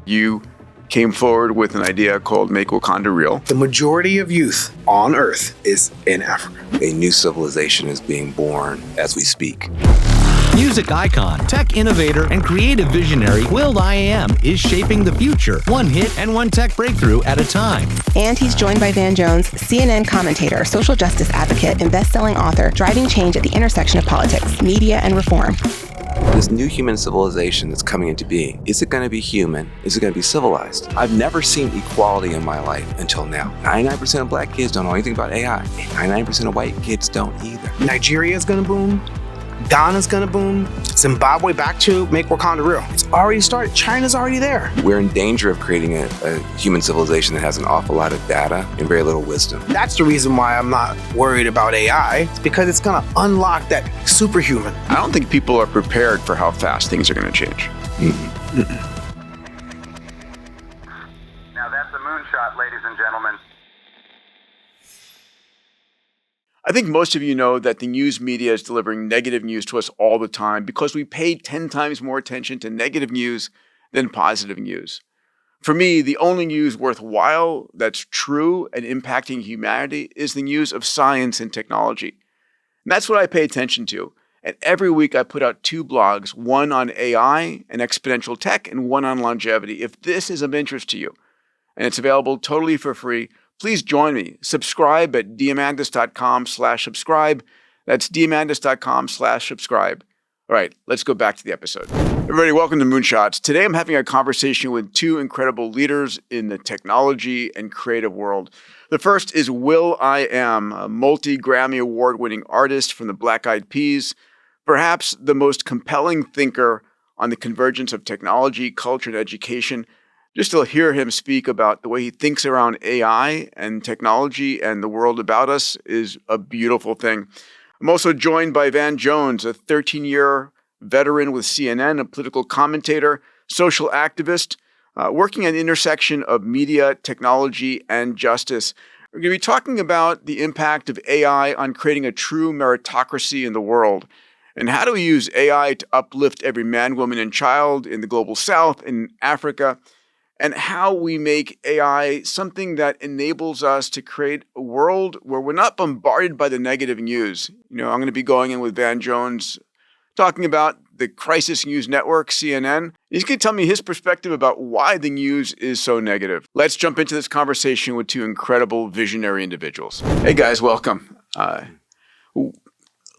You came forward with an idea called Make Wakanda Real. The majority of youth on Earth is in Africa. A new civilization is being born as we speak. Music icon, tech innovator, and creative visionary Will.i.am is shaping the future, one hit and one tech breakthrough at a time. And he's joined by Van Jones, CNN commentator, social justice advocate, and best-selling author, driving change at the intersection of politics, media, and reform. This new human civilization that's coming into being, is it going to be human? Is it going to be civilized? I've never seen equality in my life until now. 99% of black kids don't know anything about AI. And 99% of white kids don't either. Nigeria is going to boom. Ghana's going to boom. Zimbabwe back to Make Wakanda Real. It's already started. China's already there. We're in danger of creating a human civilization that has an awful lot of data and very little wisdom. That's the reason why I'm not worried about AI. It's because it's going to unlock that superhuman. I don't think people are prepared for how fast things are going to change. Now that's a moonshot, ladies and gentlemen. I think most of you know that the news media is delivering negative news to us all the time because we pay 10 times more attention to negative news than positive news. For me, the only news worthwhile that's true and impacting humanity is the news of science and technology. And that's what I pay attention to. And every week I put out 2 blogs, one on AI and exponential tech and one on longevity. If this is of interest to you, and it's available totally for free, please join me. Subscribe at Diamandis.com/subscribe. That's Diamandis.com/subscribe. All right, let's go back to the episode. Everybody, welcome to Moonshots. Today I'm having a conversation with 2 incredible leaders in the technology and creative world. The first is Will.i.am, a multi-Grammy award-winning artist from the Black Eyed Peas, perhaps the most compelling thinker on the convergence of technology, culture, and education. Just to hear him speak about the way he thinks around AI and technology and the world about us is a beautiful thing. I'm also joined by Van Jones, a 13-year veteran with CNN, a political commentator, social activist, working at the intersection of media, technology, and justice. We're going to be talking about the impact of AI on creating a true meritocracy in the world. And how do we use AI to uplift every man, woman, and child in the global south, in Africa, and how we make AI something that enables us to create a world where we're not bombarded by the negative news. I'm going to be going in with Van Jones, talking about the Crisis News Network, CNN. He's going to tell me his perspective about why the news is so negative. Let's jump into this conversation with 2 incredible visionary individuals. Hey guys, welcome.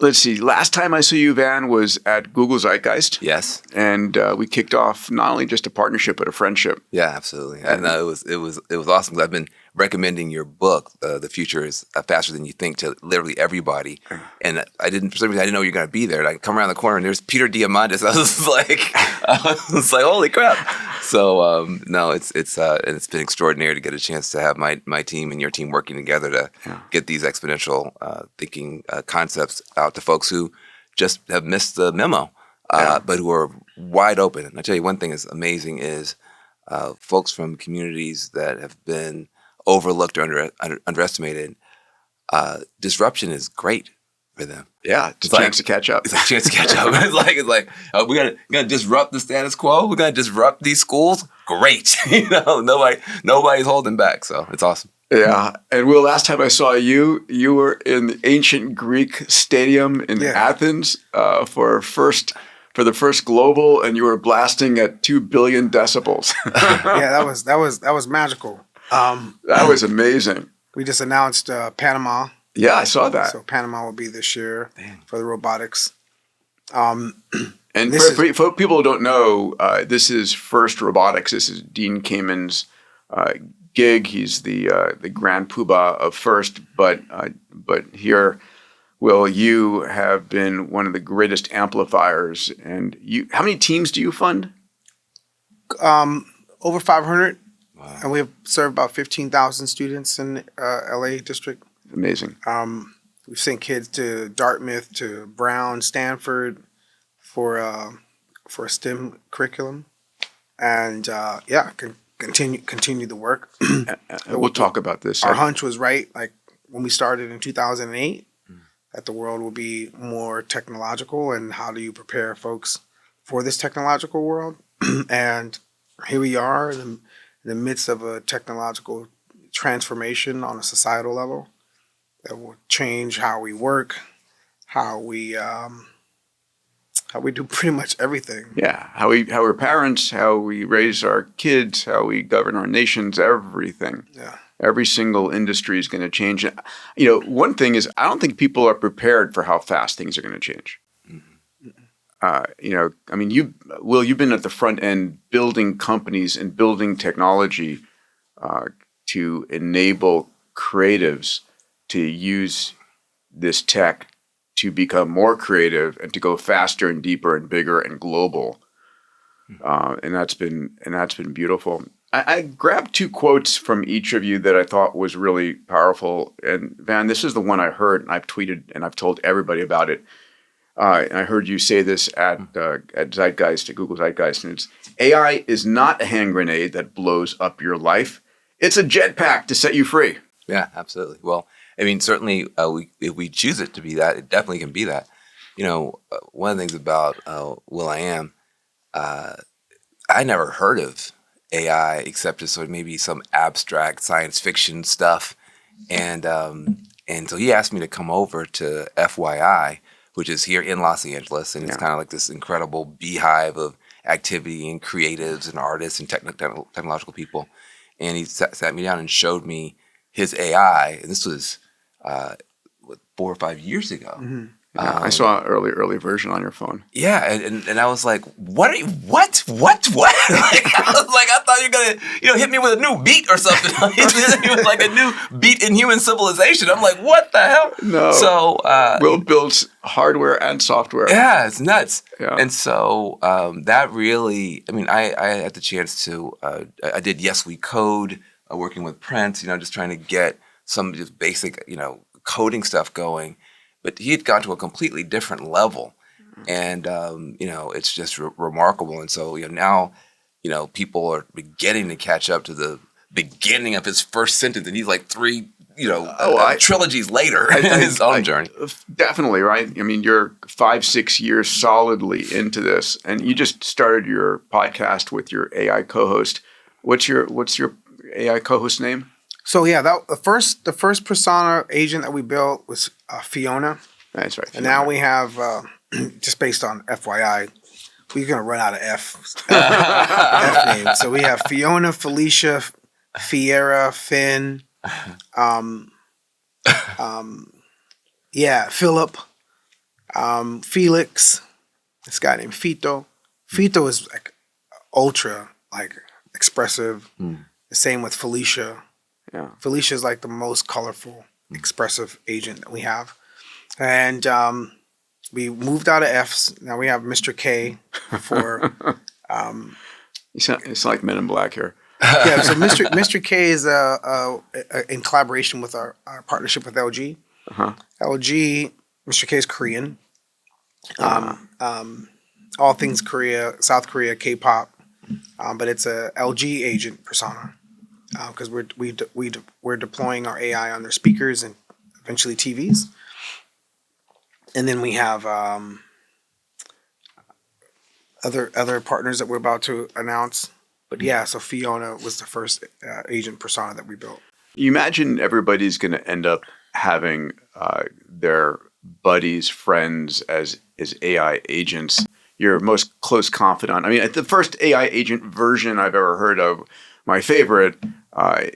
Let's see. Last time I saw you, Van, was at Google Zeitgeist. Yes. And we kicked off not only just a partnership, but a friendship. Yeah, absolutely. And it was awesome. I've been recommending your book, The Future is Faster Than You Think, to literally everybody. And for some reason, I didn't know you were going to be there. And I come around the corner and there's Peter Diamandis. I was like, holy crap. So no, it's been extraordinary to get a chance to have my team and your team working together to get these exponential thinking concepts out to folks who just have missed the memo, but who are wide open. And I tell you, one thing that's amazing is folks from communities that have been overlooked or underestimated. Disruption is great for them. Yeah, it's a chance to catch up. It's a chance to catch up. It's like we're gonna disrupt the status quo. We're gonna disrupt these schools. Great, nobody's holding back. So it's awesome. Yeah, and Will, last time I saw you, you were in the ancient Greek stadium in Athens for the first global, and you were blasting at 2 billion decibels. Yeah, that was magical. That was amazing. We just announced Panama. Yeah, I saw that. So Panama will be this year for the robotics. And for people who don't know, this is First Robotics. This is Dean Kamen's gig. He's the grand poobah of First, but here, Will, you have been one of the greatest amplifiers. And how many teams do you fund? Over 500. Wow. And we have served about 15,000 students in LA district. Amazing. We've sent kids to Dartmouth, to Brown, Stanford for a STEM curriculum, and continue the work. We'll talk about this. Our hunch was right. Like when we started in 2008, that the world will be more technological, and how do you prepare folks for this technological world? And here we are in the midst of a technological transformation on a societal level that will change how we work, how we do pretty much everything. Yeah, how we're parents, how we raise our kids, how we govern our nations, everything. Yeah. Every single industry is going to change. You know, one thing is I don't think people are prepared for how fast things are going to change. You know, I mean, you've been at the front end building companies and building technology to enable creatives to use this tech to become more creative and to go faster and deeper and bigger and global. And that's been beautiful. I grabbed two quotes from each of you that I thought was really powerful. And Van, this is the one I heard, and I've tweeted and I've told everybody about it. And I heard you say this at Zeitgeist, at Google Zeitgeist, and it's AI is not a hand grenade that blows up your life. It's a jetpack to set you free. Yeah, absolutely. Well, I mean, certainly, if we choose it to be that, it definitely can be that. You know, one of the things about Will.i.am, I never heard of AI except as sort of maybe some abstract science fiction stuff, and so he asked me to come over to FYI, which is here in Los Angeles, and it's kind of like this incredible beehive of activity and creatives and artists and technological people. And he sat me down and showed me his AI, and this was 4 or 5 years ago. Mm-hmm. Yeah, I saw an early version on your phone. Yeah, and I was like, what? Like, I was like, I thought you were gonna, hit me with a new beat or something. It was like a new beat in human civilization. I'm like, what the hell? No. So Will builds hardware and software. Yeah, it's nuts. Yeah. And so that really, I mean, I had the chance to, I did Yes We Code, working with Prince, just trying to get some just basic, coding stuff going. But he had gone to a completely different level. And, it's just remarkable. And so, now, people are beginning to catch up to the beginning of his first sentence. And he's like 3, trilogies later in his own journey. Definitely, right? I mean, you're 5-6 years solidly into this. And you just started your podcast with your AI co-host. What's your AI co-host name? So yeah, the first persona agent that we built was Fiona. That's right. And now we have, just based on FYI, we're gonna run out of F names. So we have Fiona, Felicia, Fiera, Finn, Philip, Felix. This guy named Fito. Fito is like ultra expressive. The same with Felicia. Yeah. Felicia is like the most colorful, expressive agent that we have. And we moved out of F's. Now we have Mr. K for... It's like Men in Black here. Yeah, so Mr. K is in collaboration with our partnership with LG. Uh-huh. LG, Mr. K is Korean. All things Korea, South Korea, K-pop. But it's a LG agent persona. Because we're deploying our AI on their speakers and eventually TVs, and then we have other partners that we're about to announce. But yeah, so Fiona was the first agent persona that we built. You imagine everybody's going to end up having their buddies, friends as AI agents. Your most close confidant. I mean, the first AI agent version I've ever heard of, my favorite.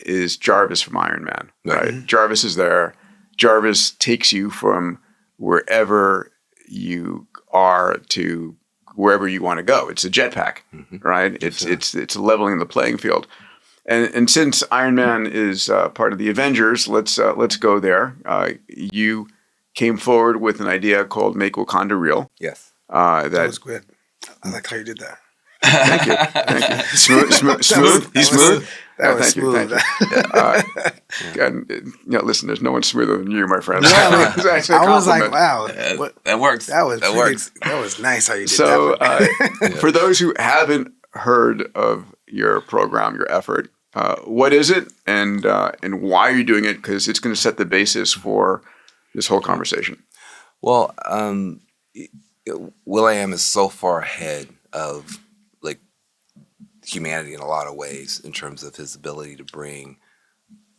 Is Jarvis from Iron Man, right? Mm-hmm. Jarvis is there. Jarvis takes you from wherever you are to wherever you want to go. It's a jetpack, right? It's leveling the playing field. And since Iron Man is part of the Avengers, let's go there. You came forward with an idea called Make Wakanda Real. Yes, that was good. I like how you did that. Thank you. Smooth. He's smooth. That was smooth. Listen, there's no one smoother than you, my friend. No, I was like, wow. That works. That was nice how you did that. So for those who haven't heard of your program, your effort, what is it and why are you doing it? Because it's going to set the basis for this whole conversation. Well, Will.i.am is so far ahead of humanity in a lot of ways in terms of his ability to bring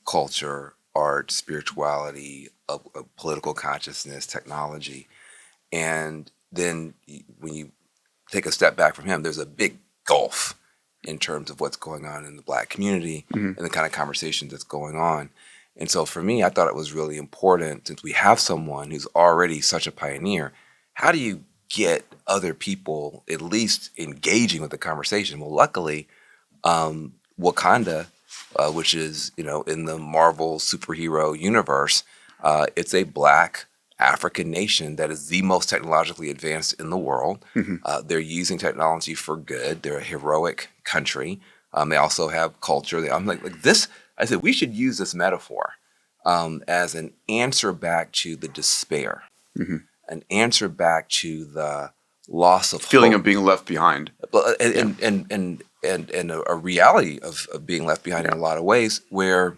culture, art, spirituality, a political consciousness, technology. And then when you take a step back from him, there's a big gulf in terms of what's going on in the Black community and the kind of conversation that's going on. And so for me, I thought it was really important, since we have someone who's already such a pioneer, how do you get other people at least engaging with the conversation? Well, luckily, Wakanda, which is, in the Marvel superhero universe, it's a Black African nation that is the most technologically advanced in the world. They're using technology for good. They're a heroic country. They also have culture. I'm like this. I said we should use this metaphor as an answer back to the despair, an answer back to the loss of Feeling hope. of being left behind. And a reality of being left behind in a lot of ways, where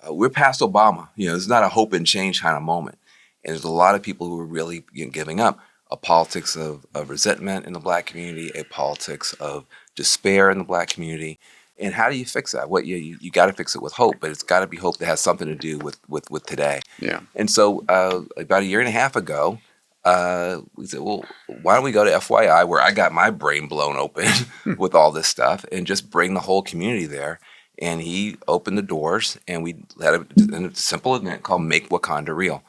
we're past Obama. It's not a hope and change kind of moment, and there's a lot of people who are really giving up. A politics of resentment in the Black community, a politics of despair in the Black community. And how do you fix that? What you got to fix it with hope, but it's got to be hope that has something to do with today. Yeah. And so about a year and a half ago, we said, well, why don't we go to FYI, where I got my brain blown open with all this stuff, and just bring the whole community there. And he opened the doors, and we had a simple event called Make Wakanda Real.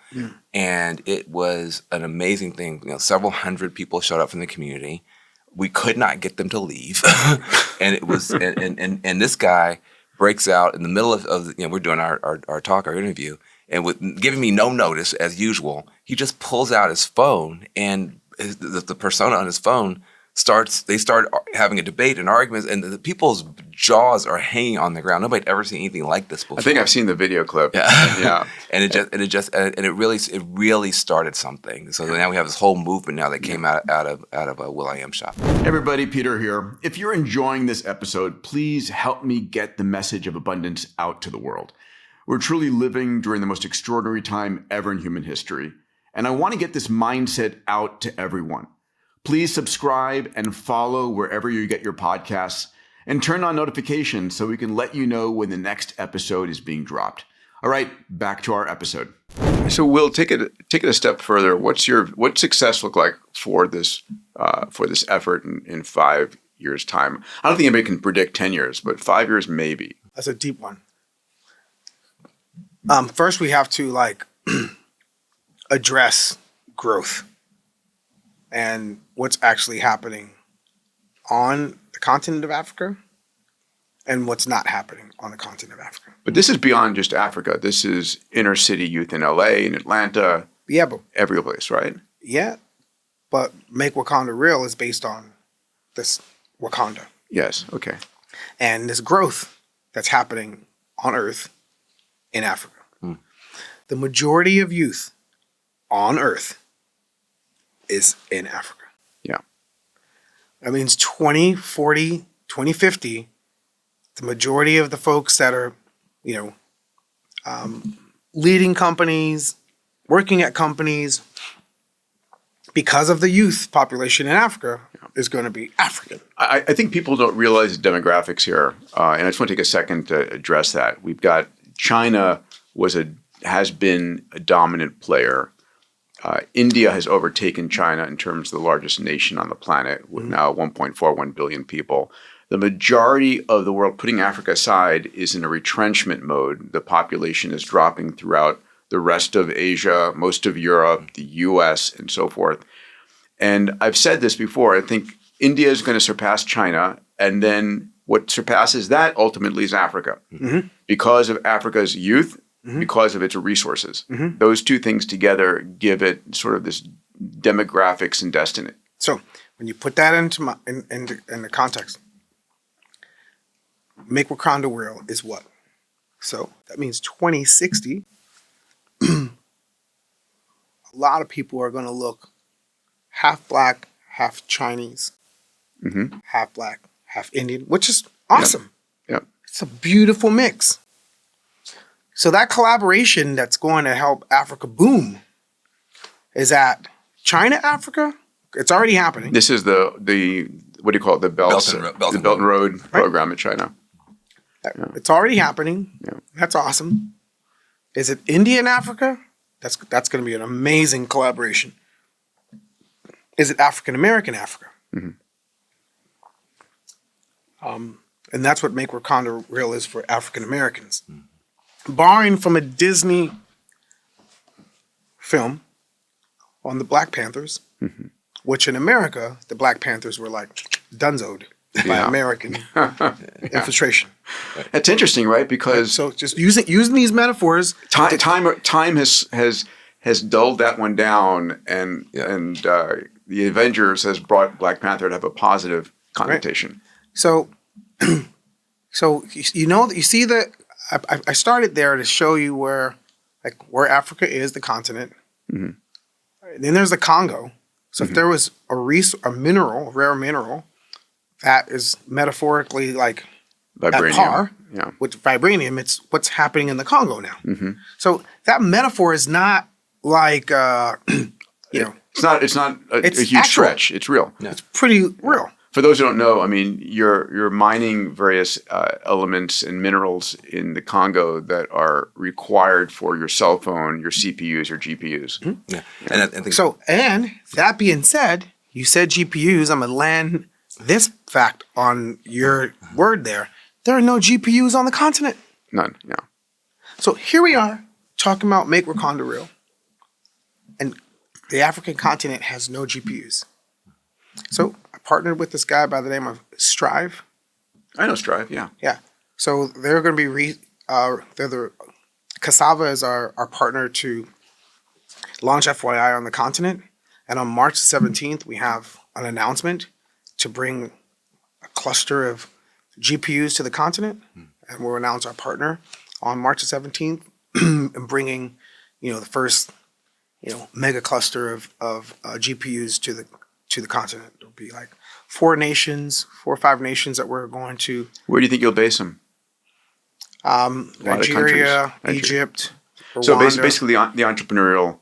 And it was an amazing thing. Several hundred people showed up from the community. We could not get them to leave. And it was, and this guy breaks out in the middle of we're doing our talk, our interview, and with giving me no notice as usual, he just pulls out his phone, and the persona on his phone they start having a debate and arguments, and the people's jaws are hanging on the ground. Nobody had ever seen anything like this before. I think I've seen the video clip. Yeah. And it really started something. So now we have this whole movement now that came out of a Will.i.am shop. Hey everybody, Peter here. If you're enjoying this episode, please help me get the message of abundance out to the world. We're truly living during the most extraordinary time ever in human history, and I want to get this mindset out to everyone. Please subscribe and follow wherever you get your podcasts, and turn on notifications so we can let you know when the next episode is being dropped. All right, back to our episode. So, Will, take it a step further. What's success look like for this effort in 5 years' time? I don't think anybody can predict 10 years, but 5 years maybe. That's a deep one. First, we have to address growth and what's actually happening on the continent of Africa and what's not happening on the continent of Africa. But this is beyond just Africa. This is inner city youth in LA, in Atlanta, every place, right? Yeah, but Make Wakanda Real is based on this Wakanda. Yes, okay. And this growth that's happening on Earth in Africa. The majority of youth on Earth is in Africa. Yeah. That means 2040, 2050, the majority of the folks that are, leading companies, working at companies, because of the youth population in Africa, is going to be African. I think people don't realize the demographics here, and I just want to take a second to address that. We've got China has been a dominant player. India has overtaken China in terms of the largest nation on the planet, with now 1.41 billion people. The majority of the world, putting Africa aside, is in a retrenchment mode. The population is dropping throughout the rest of Asia, most of Europe, the US, and so forth. And I've said this before, I think India is going to surpass China, and then what surpasses that ultimately is Africa. Because of Africa's youth, because of its resources. Those two things together give it sort of this demographics and destiny. So when you put that into the context, Make Wakanda Real is what? So that means 2060, a lot of people are going to look half Black, half Chinese, half Black, half Indian, which is awesome. Yep. It's a beautiful mix. So that collaboration that's going to help Africa boom is at China, Africa. It's already happening. This is the what do you call it? The Belt and Road program in China. It's already happening. Yeah. That's awesome. Is it India and Africa? That's going to be an amazing collaboration. Is it African American Africa? Mm-hmm. And that's what Make Wakanda Real is for African Americans. Borrowing from a Disney film on the Black Panthers, which in America, the Black Panthers were like dunzoed by American infiltration. That's interesting, right? Because So just using these metaphors. time has dulled that one down, and the Avengers has brought Black Panther to have a positive connotation. So you see that I started there to show you where Africa is, the continent. Mm-hmm. And then there's the Congo. So if there was a rare mineral that is metaphorically like Vibranium. at par with vibranium, it's what's happening in the Congo now. Mm-hmm. So that metaphor is not like It's not a huge actual. stretch. It's real. Yeah. it's pretty real. For those who don't know, I mean, you're mining various elements and minerals in the Congo that are required for your cell phone, your CPUs, your GPUs. Mm-hmm. Yeah. And I think And that being said, you said GPUs. I'm gonna land this fact on your word there. There are no GPUs on the continent. None. Yeah. So here we are talking about Make Wakanda Real, and the African continent has no GPUs. So I partnered with this guy by the name of Strive. I know Strive. Yeah. Yeah. So they're going to be Cassava is our partner to launch FYI on the continent. And on March 17th, we have an announcement to bring a cluster of GPUs to the continent. And we'll announce our partner on March 17th and bringing, the first, mega cluster of GPUs to the continent. There'll be like 4 or 5 nations that we're going to. Where do you think you'll base them? Nigeria, Egypt, Rwanda. So basically the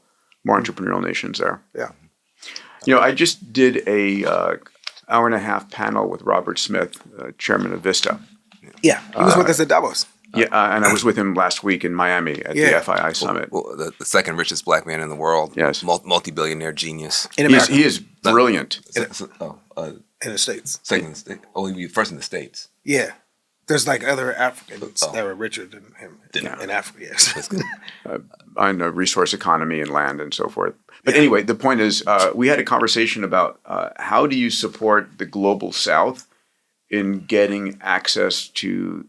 more entrepreneurial nations there. Yeah. I just did a hour and a half panel with Robert Smith, chairman of Vista. Yeah, he was with us at Davos. And I was with him last week in Miami at the FYI Summit. Well, the second richest Black man in the world. Yes. Multi-billionaire genius. In America. He is brilliant. In the States. Second in the States. Oh, he'd be first in the States. Yeah. There's like other Africans that were richer than him in Africa, yes. On the resource economy and land and so forth. But anyway, the point is, we had a conversation about how do you support the global South in getting access to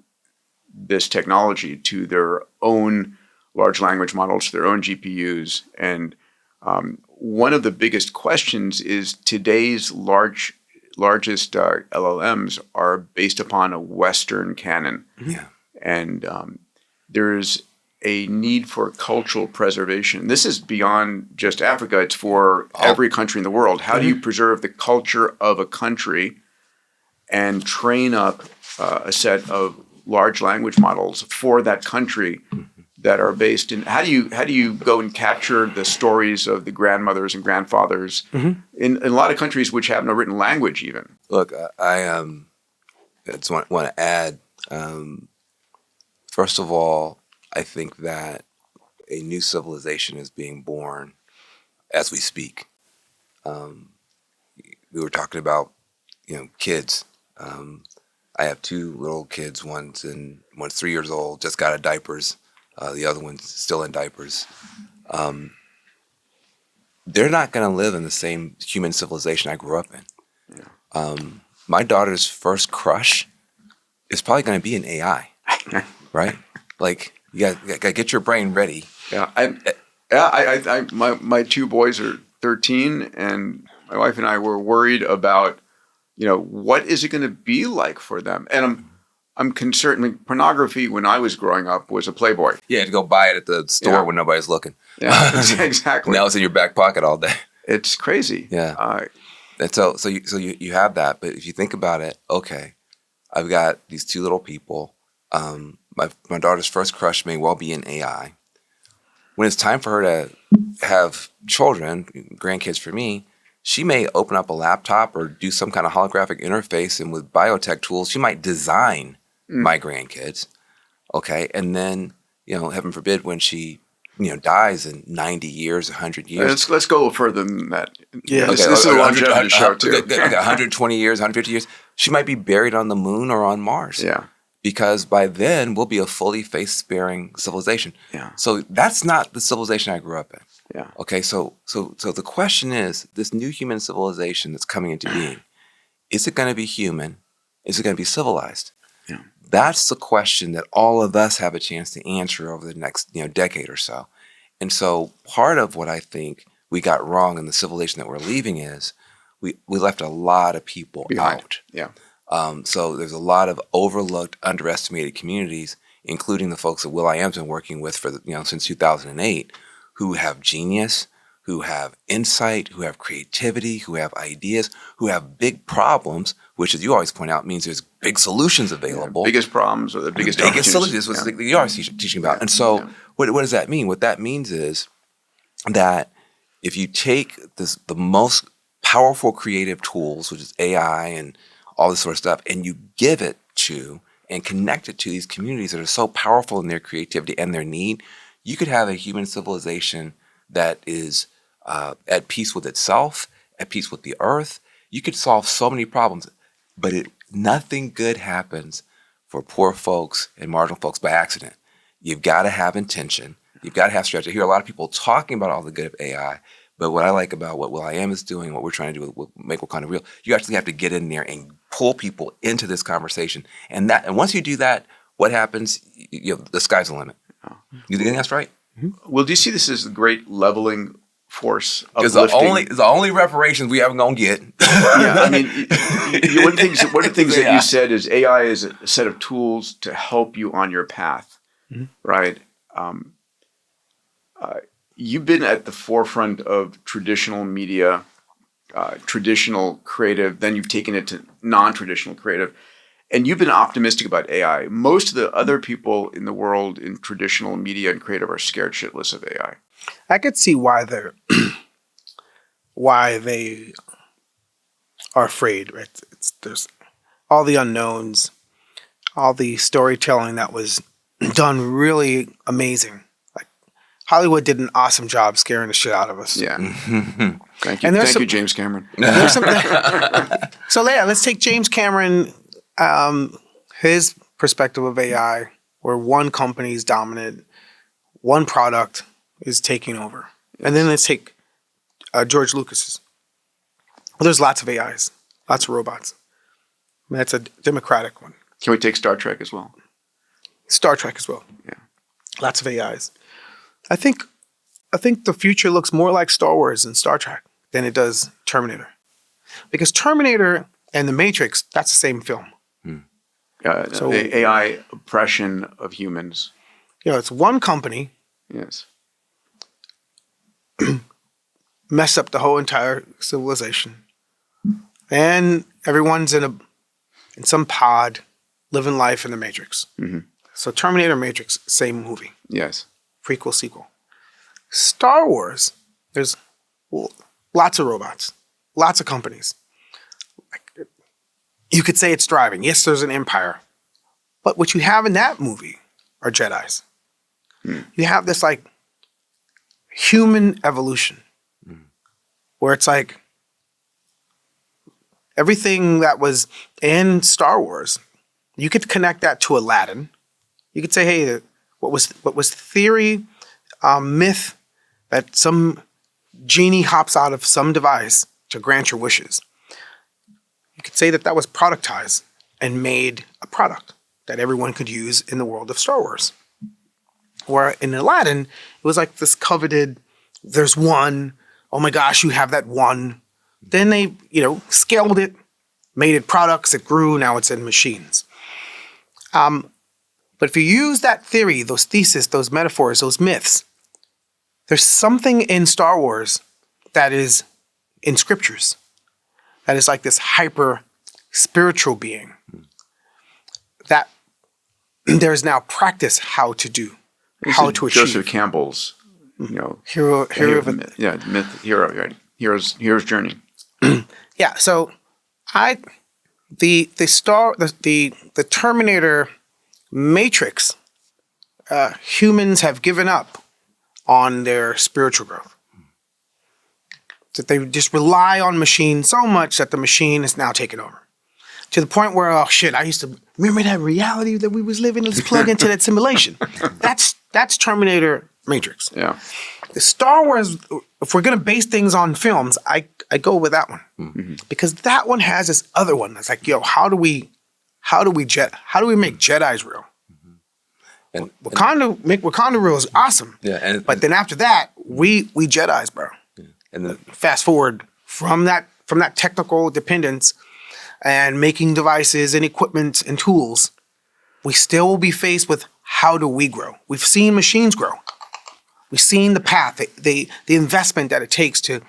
this technology, to their own large language models, to their own GPUs. And one of the biggest questions is today's largest LLMs are based upon a Western canon. Yeah. And there's a need for cultural preservation. This is beyond just Africa. It's for every country in the world. How do you preserve the culture of a country and train up a set of large language models for that country that are based in? How do you go and capture the stories of the grandmothers and grandfathers in a lot of countries which have no written language even? Look, I just want to add, first of all, I think that a new civilization is being born as we speak. We were talking about, kids. I have 2 little kids. One's 3 years old, just got out of diapers. The other one's still in diapers. They're not going to live in the same human civilization I grew up in. Yeah. My daughter's first crush is probably going to be an AI, right? Like, you got to get your brain ready. Yeah, my 2 boys are 13, and my wife and I were worried about, what is it going to be like for them? And I'm concerned. I mean, pornography when I was growing up was a Playboy. Yeah, to go buy it at the store when nobody's looking. Yeah, exactly. Now it's in your back pocket all day. It's crazy. Yeah. And so you have that, but if you think about it, okay, I've got these 2 little people. My daughter's first crush may well be an AI. When it's time for her to have children, grandkids for me, she may open up a laptop or do some kind of holographic interface, and with biotech tools, she might design my grandkids. Okay, and then heaven forbid, when she dies in 90 years, 100 years. Let's go a little further than that. Yeah. This is a longevity show too. Okay, 120 years, 150 years. She might be buried on the moon or on Mars. Yeah. Because by then we'll be a fully face-sparing civilization. Yeah. So that's not the civilization I grew up in. Yeah. Okay. So the question is, this new human civilization that's coming into being, is it going to be human? Is it going to be civilized? Yeah. That's the question that all of us have a chance to answer over the next decade or so. And so part of what I think we got wrong in the civilization that we're leaving is we left a lot of people Behind. out. Yeah. So there's a lot of overlooked, underestimated communities, including the folks that Will.i.am's been working with for since 2008, who have genius, who have insight, who have creativity, who have ideas, who have big problems, which, as you always point out, means there's big solutions available. Biggest problems or the biggest solutions. This is what you're always teaching about. And so what does that mean? What that means is that if you take the most powerful creative tools, which is AI and all this sort of stuff, and you give it to and connect it to these communities that are so powerful in their creativity and their need, you could have a human civilization that is at peace with itself, at peace with the earth. You could solve so many problems, but nothing good happens for poor folks and marginal folks by accident. You've got to have intention. You've got to have strategy. I hear a lot of people talking about all the good of AI, but what I like about what Will.i.am is doing, what we're trying to do with Make Wakanda Real, you actually have to get in there and pull people into this conversation. And once you do that, what happens? The sky's the limit. You think that's right? Well, do you see this as the great leveling force? Because the only reparations we ever gonna get. Yeah, I mean, one of the things that you said is AI is a set of tools to help you on your path, right? You've been at the forefront of traditional media, traditional creative, then you've taken it to non-traditional creative, and you've been optimistic about AI. Most of the other people in the world in traditional media and creative are scared shitless of AI. I could see why they are afraid, right? There's all the unknowns, all the storytelling that was done really amazing. Like Hollywood did an awesome job scaring the shit out of us. Yeah. Thank you. And Thank you, James Cameron. So yeah, let's take James Cameron, his perspective of AI, where one company is dominant, one product is taking over. And then let's take George Lucas's. Well, there's lots of AIs, lots of robots. I mean, that's a democratic one. Can we take Star Trek as well? Star Trek as well. Yeah. Lots of AIs. I think the future looks more like Star Wars and Star Trek than it does Terminator. Because Terminator and The Matrix, that's the same film. So AI oppression of humans. It's one company. Yes. Mess up the whole entire civilization. And everyone's in some pod living life in the Matrix. Mm-hmm. So Terminator, Matrix, same movie. Yes. Prequel, sequel. Star Wars, there's lots of robots, lots of companies. You could say it's thriving. Yes, there's an empire. But what you have in that movie are Jedis. You have this like human evolution where it's like everything that was in Star Wars, you could connect that to Aladdin. You could say, hey, what was theory, myth that some genie hops out of some device to grant your wishes. You could say that was productized and made a product that everyone could use in the world of Star Wars. Where in Aladdin, it was like this coveted, there's one, oh my gosh, you have that one. Then they, scaled it, made it products, it grew, now it's in machines. But if you use that theory, those theses, those metaphors, those myths, there's something in Star Wars that is in scriptures, that is like this hyper spiritual being that there's now practice how to do, how to achieve. Joseph Campbell's, hero of myth, hero, right? Hero's journey. Yeah. So the Terminator Matrix, humans have given up on their spiritual growth. That they just rely on machine so much that the machine is now taken over. To the point where, oh shit, I used to remember that reality that we was living. Let's plug into that simulation. That's Terminator Matrix. Yeah. The Star Wars, if we're gonna base things on films, I go with that one. Mm-hmm. Because that one has this other one that's like, yo, how do we make Jedi's real? And Make Wakanda real is awesome. yeah, But then after that, we Jedi's, bro. and then Fast forward from that technical dependence and making devices and equipment and tools, we still will be faced with how do we grow? We've seen machines grow. We've seen the path, the investment that it takes to,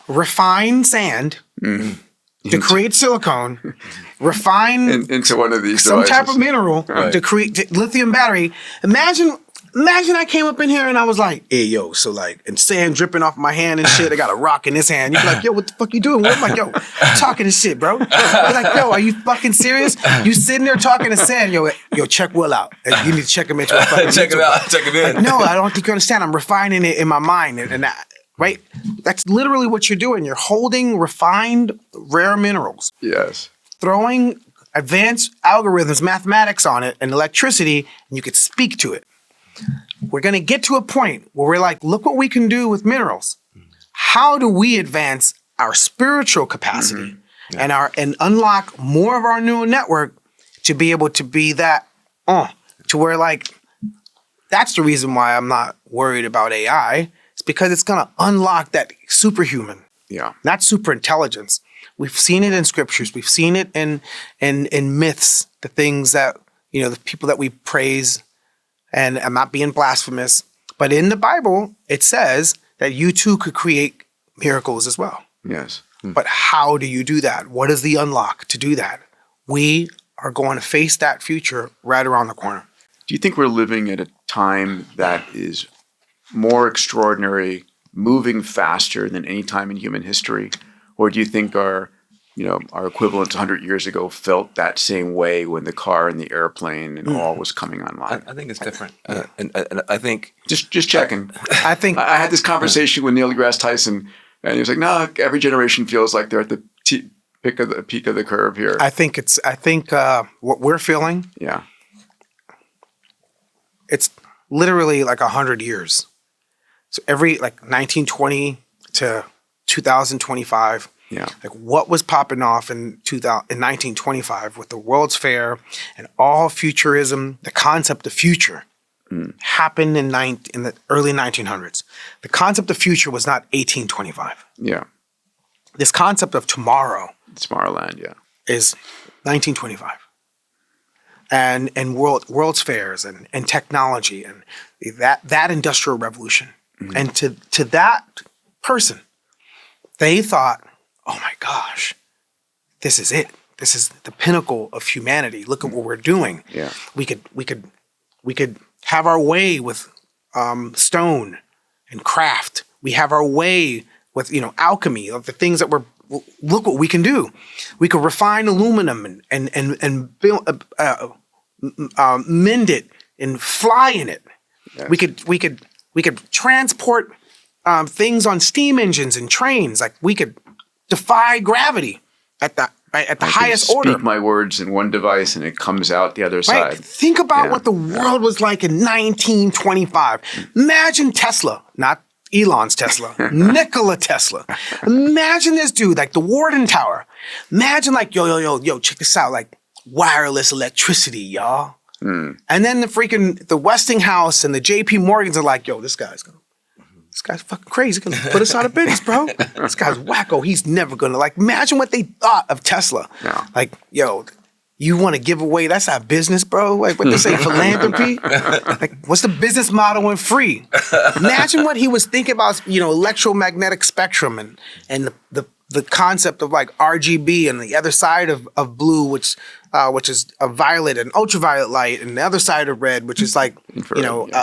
refine sand to create silicone, refine into one of these some devices. type of mineral to create lithium battery. Imagine I came up in here and I was like, hey, yo, so like, and sand dripping off my hand and shit. I got a rock in this hand. You'd be like, yo, what the fuck you doing? I'm like, yo, I'm talking to shit, bro. You're like, yo, are you fucking serious? You sitting there talking to sand. Yo, check Will out. You need to check him into a fucking check him mental. out, check him in. Like, no, I don't think you understand. I'm refining it in my mind. And that, right? That's literally what you're doing. You're holding refined rare minerals, Yes. throwing advanced algorithms, mathematics on it, and electricity, and you could speak to it. We're going to get to a point where we're like, look what we can do with minerals. How do we advance our spiritual capacity and unlock more of our neural network to be able to be that to where like, that's the reason why I'm not worried about AI. It's because it's going to unlock that superhuman, not super intelligence. We've seen it in scriptures. We've seen it in myths, the things that, the people that we praise. And I'm not being blasphemous, but in the Bible, it says that you too could create miracles as well. Yes. But how do you do that? What is the unlock to do that? We are going to face that future right around the corner. Do you think we're living at a time that is more extraordinary, moving faster than any time in human history? Or do you think our equivalents 100 years ago felt that same way when the car and the airplane and all was coming online? I think it's different, and I think Just checking. I think I had this conversation with Neil deGrasse Tyson, and he was like, "No, every generation feels like they're at the peak of the curve here." I think what we're feeling, it's literally like 100 years. So every like 1920 to 2025. Yeah. Like what was popping off in 1925 with the World's Fair and all futurism, the concept of future happened in the early 1900s. The concept of future was not 1825. Yeah. This concept of tomorrow Tomorrowland, is 1925. And World's Fairs and technology and that industrial revolution. Mm-hmm. And to that person, they thought, oh my gosh, this is it. This is the pinnacle of humanity. Look at what we're doing. Yeah. We could have our way with stone and craft. We have our way with alchemy of the things that look what we can do. We could refine aluminum and build, mend it and fly in it. Yes. We could transport things on steam engines and trains. Like we could defy gravity at the highest order. Speak my words in one device and it comes out the other side. Think about what the world was like in 1925. Imagine Tesla, not Elon's Tesla, Nikola Tesla. Imagine this dude, like the Warden Tower. Imagine like, yo, check this out, like wireless electricity, y'all. And then the Westinghouse and the JP Morgans are like, yo, this guy's fucking crazy. He's gonna put us out of business, bro. This guy's wacko. He's never gonna imagine what they thought of Tesla. Yeah. Like, yo, you want to give away, that's our business, bro. Like what they say, philanthropy. Like, what's the business model in free? Imagine what he was thinking about, electromagnetic spectrum and the concept of like RGB and the other side of blue, which is a violet and ultraviolet light, and the other side of red, which is like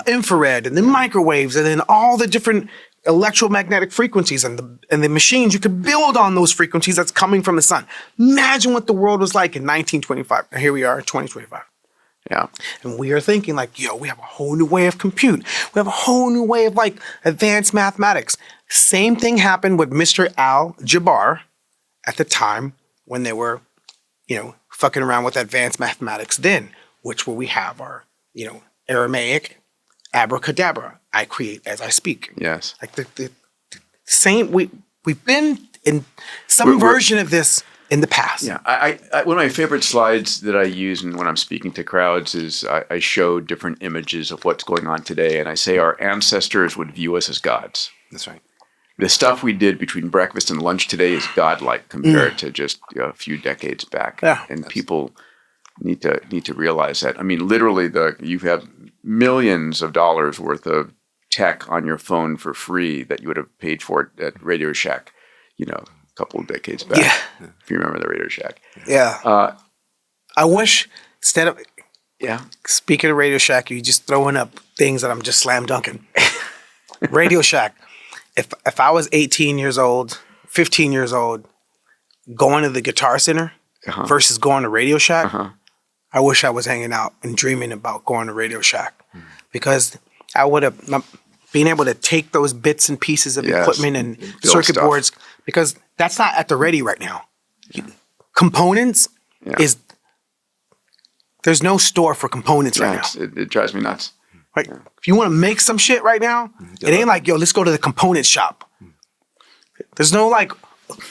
infrared, and then microwaves, and then all the different electromagnetic frequencies and the machines, you could build on those frequencies that's coming from the sun. Imagine what the world was like in 1925. And here we are in 2025. Yeah. And we are thinking like, yo, we have a whole new way of compute. We have a whole new way of like advanced mathematics. Same thing happened with Mr. Al-Jabbar at the time when they were, fucking around with advanced mathematics then, which where we have our, Aramaic abracadabra. I create as I speak. Yes. Like the same, we've been in some version of this in the past. Yeah, I one of my favorite slides that I use when I'm speaking to crowds is I show different images of what's going on today, and I say our ancestors would view us as gods. That's right. The stuff we did between breakfast and lunch today is godlike compared to just a few decades back. Yeah. And people need to realize that. I mean, literally, you have millions of dollars worth of tech on your phone for free that you would have paid for it at Radio Shack, a couple of decades back. Yeah. If you remember the Radio Shack. Yeah. I wish instead of speaking of Radio Shack, you just throwing up things that I'm just slam dunking. Radio Shack. If I was 18 years old, 15 years old, going to the Guitar Center versus going to Radio Shack, I wish I was hanging out and dreaming about going to Radio Shack because I would have been able to take those bits and pieces of equipment and circuit boards because that's not at the ready right now. Components there's no store for components right now. It drives me nuts. Like, if you want to make some shit right now, it ain't like, yo, let's go to the component shop. There's no like,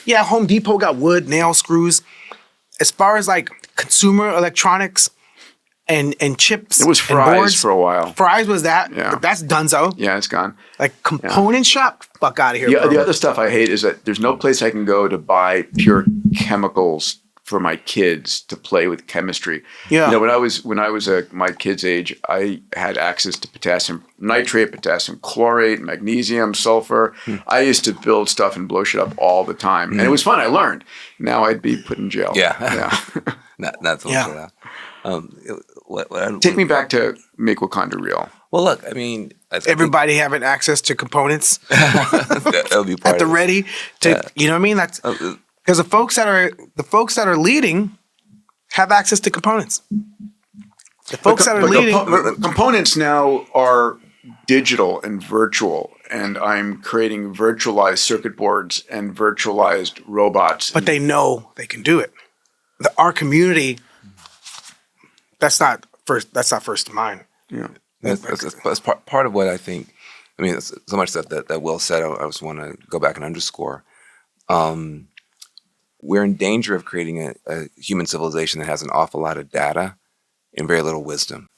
Home Depot got wood, nail screws. As far as like consumer electronics and chips, it was and Fry's boards, for a while. Fry's was that. Yeah. But that's donezo. Yeah, it's gone. Like component shop, fuck out of here. The other stuff I hate is that there's no place I can go to buy pure chemicals for my kids to play with chemistry. Yeah. When I was my kid's age, I had access to potassium nitrate, potassium chlorate, magnesium, sulfur. I used to build stuff and blow shit up all the time. And it was fun. I learned. Now I'd be put in jail. Yeah. Not so much of that. Take me back to Make Wakanda Real. Well, look, I mean, everybody having access to components that'll be part at the of it. ready to, you know what I mean? That's because the folks that are leading have access to components. The folks that are leading components now are digital and virtual, and I'm creating virtualized circuit boards and virtualized robots. But they know they can do it. Our community, that's not first to mind. Yeah. That's part of what I think. I mean, so much stuff that Will said. I just want to go back and underscore. We're in danger of creating a human civilization that has an awful lot of data and very little wisdom.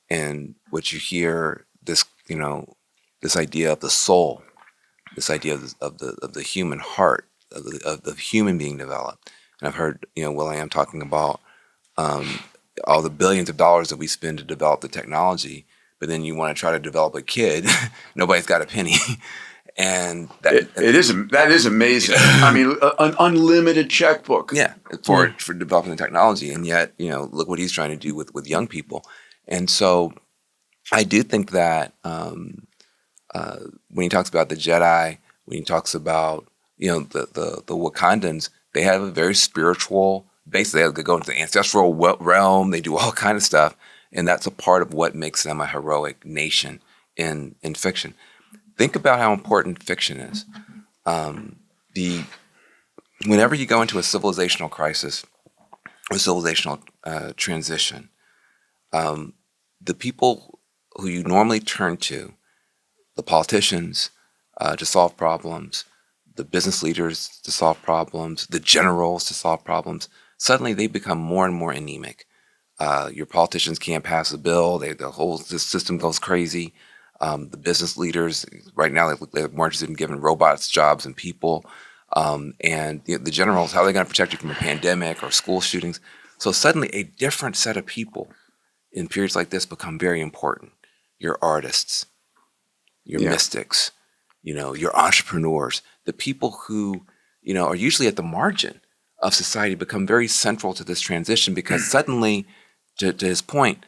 And what you hear, this idea of the soul, this idea of the human heart, of the human being developed. And I've heard Will.i.am talking about all the billions of dollars that we spend to develop the technology, but then you want to try to develop a kid, nobody's got a penny. And that is amazing. I mean, an unlimited checkbook. Yeah, for developing the technology, and yet look what he's trying to do with young people. And so, I do think that when he talks about the Jedi, when he talks about the Wakandans, they have a very spiritual base. They go into the ancestral realm. They do all kind of stuff, and that's a part of what makes them a heroic nation in fiction. Think about how important fiction is. Whenever you go into a civilizational crisis or civilizational transition, the people who you normally turn to, the politicians to solve problems, the business leaders to solve problems, the generals to solve problems, suddenly they become more and more anemic. Your politicians can't pass a bill. The whole system goes crazy. The business leaders right now they're more interested in giving robots jobs and people, and the generals, how are they going to protect you from a pandemic or school shootings? So suddenly, a different set of people in periods like this become very important. Your artists, your mystics, your entrepreneurs, the people who are usually at the margin of society become very central to this transition because suddenly, to his point,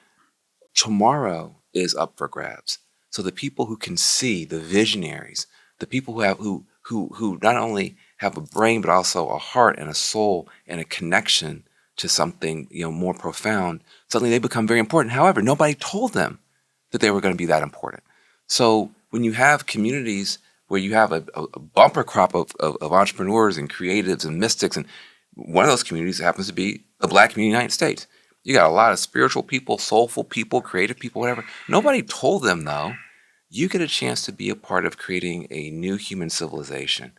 tomorrow is up for grabs. So the people who can see, the visionaries, the people who not only have a brain but also a heart and a soul and a connection to something more profound, suddenly they become very important. However, nobody told them that they were going to be that important. So when you have communities where you have a bumper crop of entrepreneurs and creatives and mystics, and one of those communities happens to be the Black community in the United States. You got a lot of spiritual people, soulful people, creative people, whatever. Nobody told them, though, you get a chance to be a part of creating a new human civilization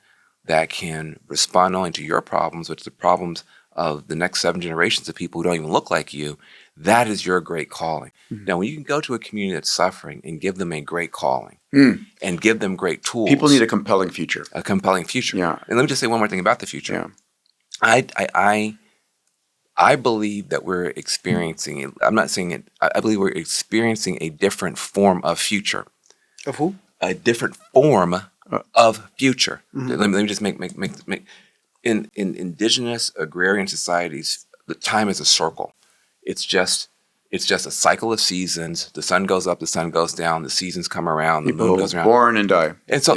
that can respond not only to your problems, but to the problems of the next 7 generations of people who don't even look like you. That is your great calling. Mm-hmm. Now, when you can go to a community that's suffering and give them a great calling and give them great tools. People need a compelling future. A compelling future. Yeah. And let me just say one more thing about the future. Yeah. I believe that we're experiencing, I'm not saying it, I believe we're experiencing a different form of future. Of who? A different form of future. Mm-hmm. Let me just make in indigenous agrarian societies, the time is a circle. It's just a cycle of seasons. The sun goes up, the sun goes down, the seasons come around, the moon goes around. Born and die. And so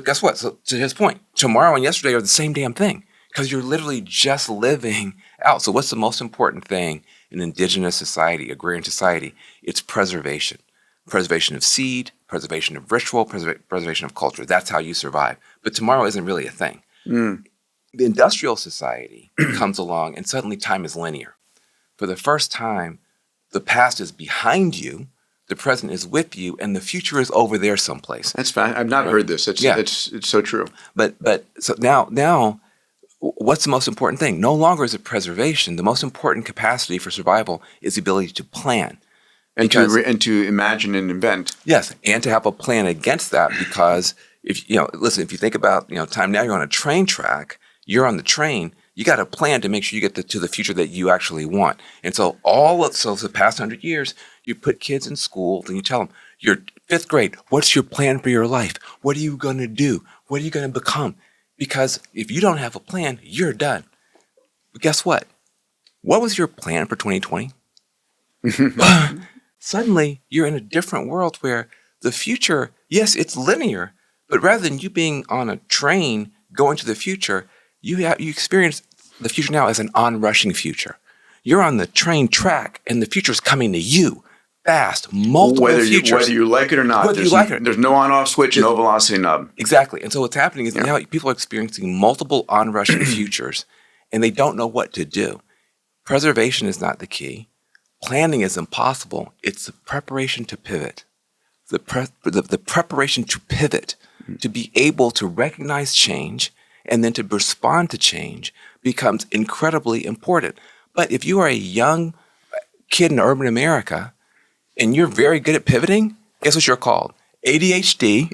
guess what? So to his point, tomorrow and yesterday are the same damn thing because you're literally just living out. So what's the most important thing in indigenous society, agrarian society? It's preservation. Preservation of seed, preservation of ritual, preservation of culture. That's how you survive. But tomorrow isn't really a thing. The industrial society comes along and suddenly time is linear. For the first time, the past is behind you, the present is with you, and the future is over there someplace. That's fine. I've not heard this. It's so true. But so now, what's the most important thing? No longer is it preservation. The most important capacity for survival is the ability to plan. And to imagine and invent. Yes, and to have a plan against that because if you think about time now, you're on a train track, you're on the train, you got a plan to make sure you get to the future that you actually want. And so the past 100 years, you put kids in school and you tell them, you're 5th grade, what's your plan for your life? What are you going to do? What are you going to become? Because if you don't have a plan, you're done. But guess what? What was your plan for 2020? Suddenly, you're in a different world where the future, yes, it's linear, but rather than you being on a train going to the future, you experience the future now as an onrushing future. You're on the train track, and the future is coming to you fast, multiple futures. Whether you like it or not, there's no on-off switch, no velocity knob. Exactly. And so what's happening is now people are experiencing multiple onrushing futures, and they don't know what to do. Preservation is not the key. Planning is impossible. It's the preparation to pivot. The preparation to pivot, to be able to recognize change and then to respond to change becomes incredibly important. But if you are a young kid in urban America and you're very good at pivoting, guess what you're called? ADHD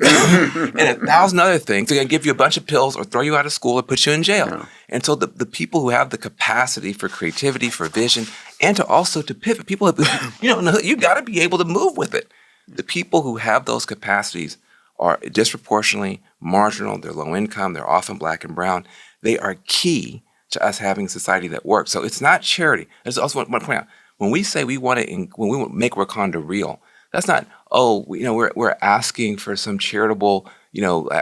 and 1,000 other things. They're going to give you a bunch of pills or throw you out of school or put you in jail. Yeah. And so the people who have the capacity for creativity, for vision, and to pivot, people have, you got to be able to move with it. The people who have those capacities are disproportionately marginal. They're low income. They're often Black and brown. They are key to us having a society that works. So it's not charity. I just also want to point out, when we say when we make Wakanda real, that's not, we're asking for some charitable,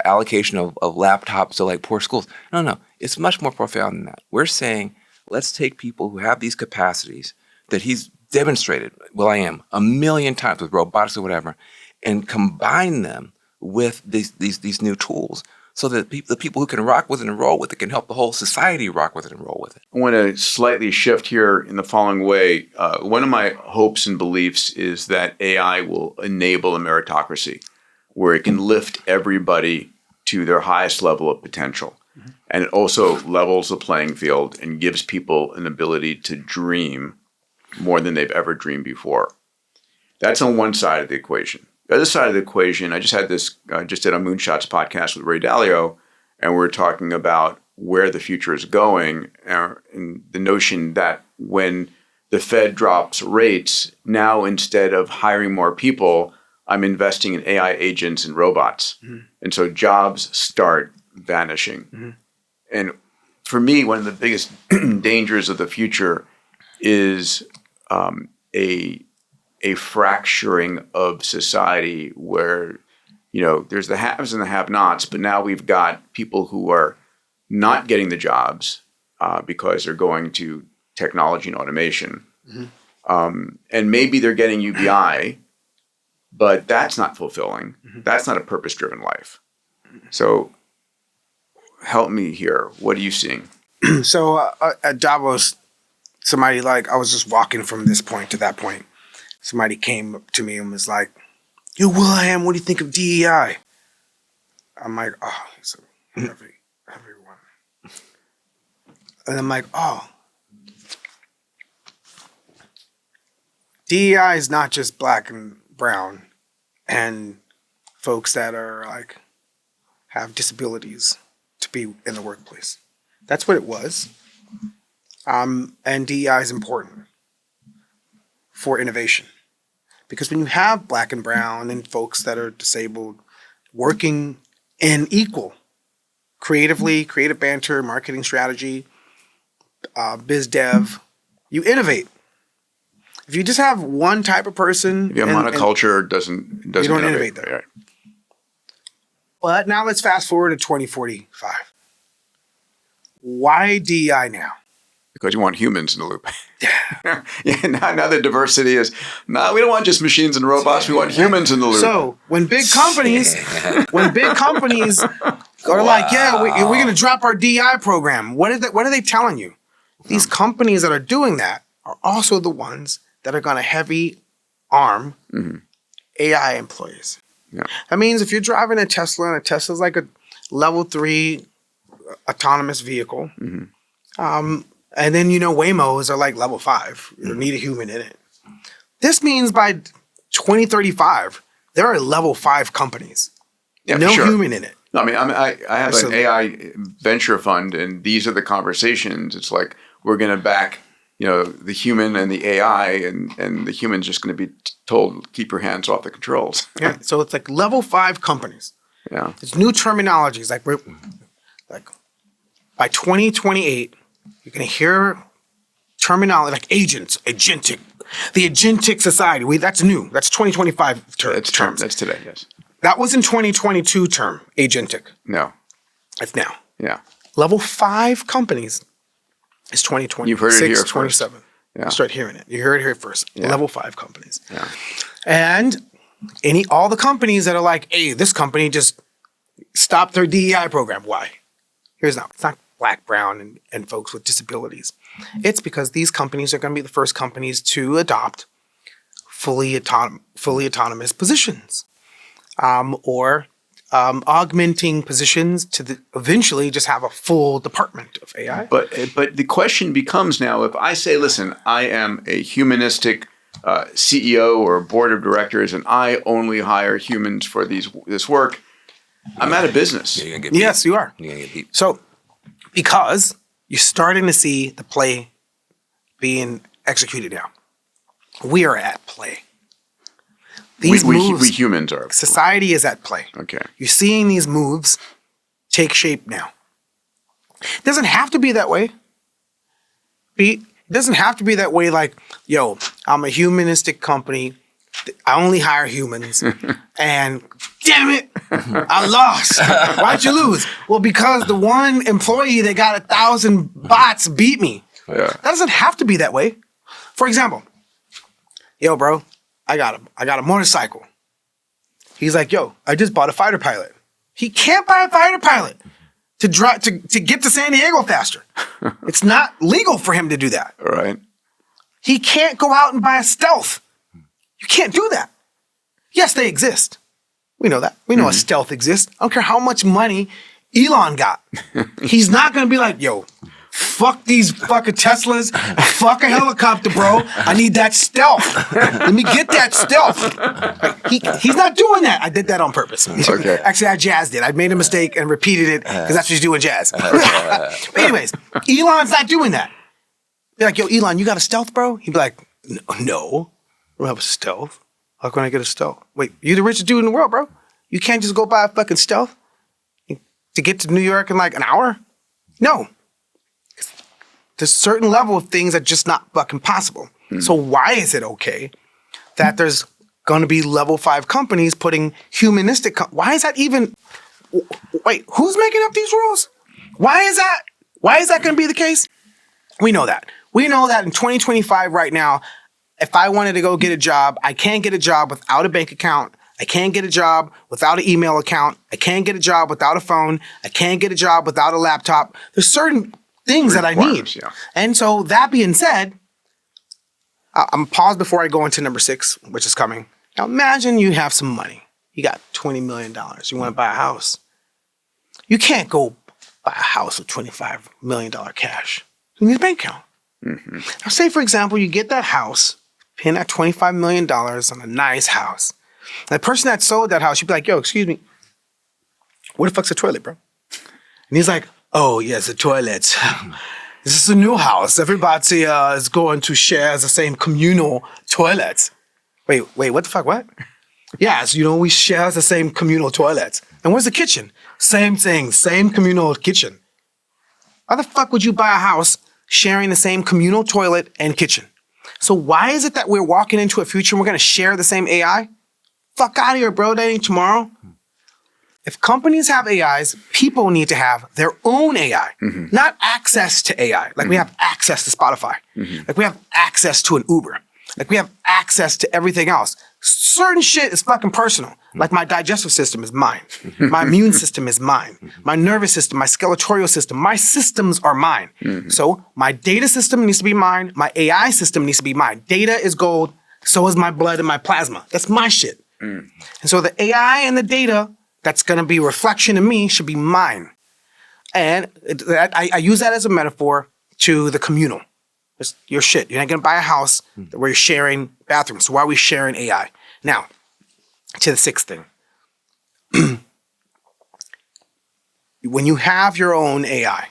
allocation of laptops to like poor schools. No. It's much more profound than that. We're saying, let's take people who have these capacities that he's demonstrated, Will.i.am, 1,000,000 times with robotics or whatever, and combine them with these new tools so that the people who can rock with it and roll with it can help the whole society rock with it and roll with it. I want to slightly shift here in the following way. One of my hopes and beliefs is that AI will enable a meritocracy where it can lift everybody to their highest level of potential. Mm-hmm. And it also levels the playing field and gives people an ability to dream more than they've ever dreamed before. That's on one side of the equation. The other side of the equation, I just did a Moonshots podcast with Ray Dalio, and we're talking about where the future is going, and the notion that when the Fed drops rates, now instead of hiring more people, I'm investing in AI agents and robots. Mm-hmm. And so jobs start vanishing. Mm-hmm. And for me, one of the biggest dangers of the future is a a fracturing of society where, you know, there's the haves and the have-nots, but now we've got people who are not getting the jobs because they're going to technology and automation. And maybe they're getting UBI, but that's not fulfilling. That's not a purpose-driven life. So help me here. What are you seeing? So at Davos, somebody I was just walking from this point to that point. Somebody came up to me and was like, "Yo, Will.i.am, what do you think of DEI?" I'm like, "Oh, it's everyone." And I'm like, "Oh, DEI is not just black and brown and folks that are have disabilities to be in the workplace. That's what it was. And DEI is important for innovation. Because when you have black and brown and folks that are disabled working in equal, creatively, creative banter, marketing strategy, biz dev, you innovate. If you just have one type of person, If you have monoculture, doesn't you don't innovate there. Right. But now let's fast forward to 2045. Why DEI now? Because you want humans in the loop. Yeah. Now the diversity is, no, we don't want just machines and robots. We want humans in the loop. So when big companies are like, yeah, we're going to drop our DEI program. What are they telling you? These companies that are doing that are also the ones that are going to heavy arm AI employees. Yeah. That means if you're driving a Tesla, and a Tesla's like a level 3 autonomous vehicle, and then, Waymos are like level 5. You need a human in it. This means by 2035, there are level 5 companies. Yeah, no sure. human in it. No, I have an AI venture fund, and these are the conversations. It's like we're going to back, the human and the AI, and the human's just going to be told, keep your hands off the controls. Yeah, so it's like level 5 companies. Yeah, it's new terminologies. Like by 2028, you're going to hear terminology like agents, agentic, the agentic society. That's new. That's 2025 terms. That's today. Yes. That was in 2022 term, agentic. No. That's now. Yeah. Level 5 companies is 2020. You've heard it here 27. first. Yeah. Start hearing it. You heard it here first. Yeah. Level 5 companies. Yeah. And all the companies that are like, hey, this company just stopped their DEI program. Why? It's not black, brown, and folks with disabilities. It's because these companies are going to be the first companies to adopt fully autonomous positions. Or augmenting positions to eventually just have a full department of AI. But the question becomes now, if I say, listen, I am a humanistic CEO or board of directors, and I only hire humans for this work, I'm out of business. Yeah, you're gonna get beat. Yes, you are. You're gonna get beat. So, because you're starting to see the play being executed now. We are at play. These moves, we humans are. Society is at play. Okay. You're seeing these moves take shape now. It doesn't have to be that way. It doesn't have to be that way like, yo, I'm a humanistic company. I only hire humans. And damn it, I lost. Why'd you lose? Well, because the one employee that got 1,000 bots beat me. Yeah. That doesn't have to be that way. For example, yo, bro, I got a motorcycle. He's like, yo, I just bought a fighter pilot. He can't buy a fighter pilot to drive to get to San Diego faster. It's not legal for him to do that. All right. He can't go out and buy a stealth. You can't do that. Yes, they exist. We know that. We know a stealth exists. I don't care how much money Elon got. He's not going to be like, yo, fuck these fucking Teslas. Fuck a helicopter, bro. I need that stealth. Let me get that stealth. He's not doing that. I did that on purpose. Okay. Actually, I jazzed it. I made a mistake and repeated it because that's what you do in jazz. But anyways, Elon's not doing that. Be like, yo, Elon, you got a stealth, bro? He'd be like, no, I don't have a stealth. How can I get a stealth? Wait, you're the richest dude in the world, bro. You can't just go buy a fucking stealth to get to New York in like an hour? No. There's a certain level of things that are just not fucking possible. So why is it okay that there's going to be level 5 companies putting humanistic. Why is that even? Wait, who's making up these rules? Why is that? Why is that going to be the case? We know that. We know that in 2025 right now, if I wanted to go get a job, I can't get a job without a bank account. I can't get a job without an email account. I can't get a job without a phone. I can't get a job without a laptop. There's certain things that I need. Yeah. And so that being said, I'm pause before I go into number 6, which is coming. Now imagine you have some money. You got $20 million. You want to buy a house. You can't go buy a house with $25 million cash. You need a bank account. Mm-hmm. Now say, for example, you get that house, paying that $25 million on a nice house. And the person that sold that house, you'd be like, yo, excuse me, where the fuck's the toilet, bro? And he's like, oh, yes, the toilet. This is a new house. Everybody is going to share the same communal toilets. Wait, what the fuck, what? Yes, we share the same communal toilets. And where's the kitchen? Same thing, same communal kitchen. Why the fuck would you buy a house sharing the same communal toilet and kitchen? So why is it that we're walking into a future and we're going to share the same AI? Fuck out of here, bro. That ain't tomorrow. If companies have AIs, people need to have their own AI, not access to AI. Like we have access to Spotify. Like we have access to an Uber. Like we have access to everything else. Certain shit is fucking personal. Like my digestive system is mine. My immune system is mine. My nervous system, my skeletal system, my systems are mine. So my data system needs to be mine. My AI system needs to be mine. Data is gold. So is my blood and my plasma. That's my shit. And so the AI and the data that's going to be a reflection of me should be mine. And I use that as a metaphor to the communal. It's your shit. You're not going to buy a house where you're sharing bathrooms. So why are we sharing AI? Now, to the 6th thing. When you have your own AI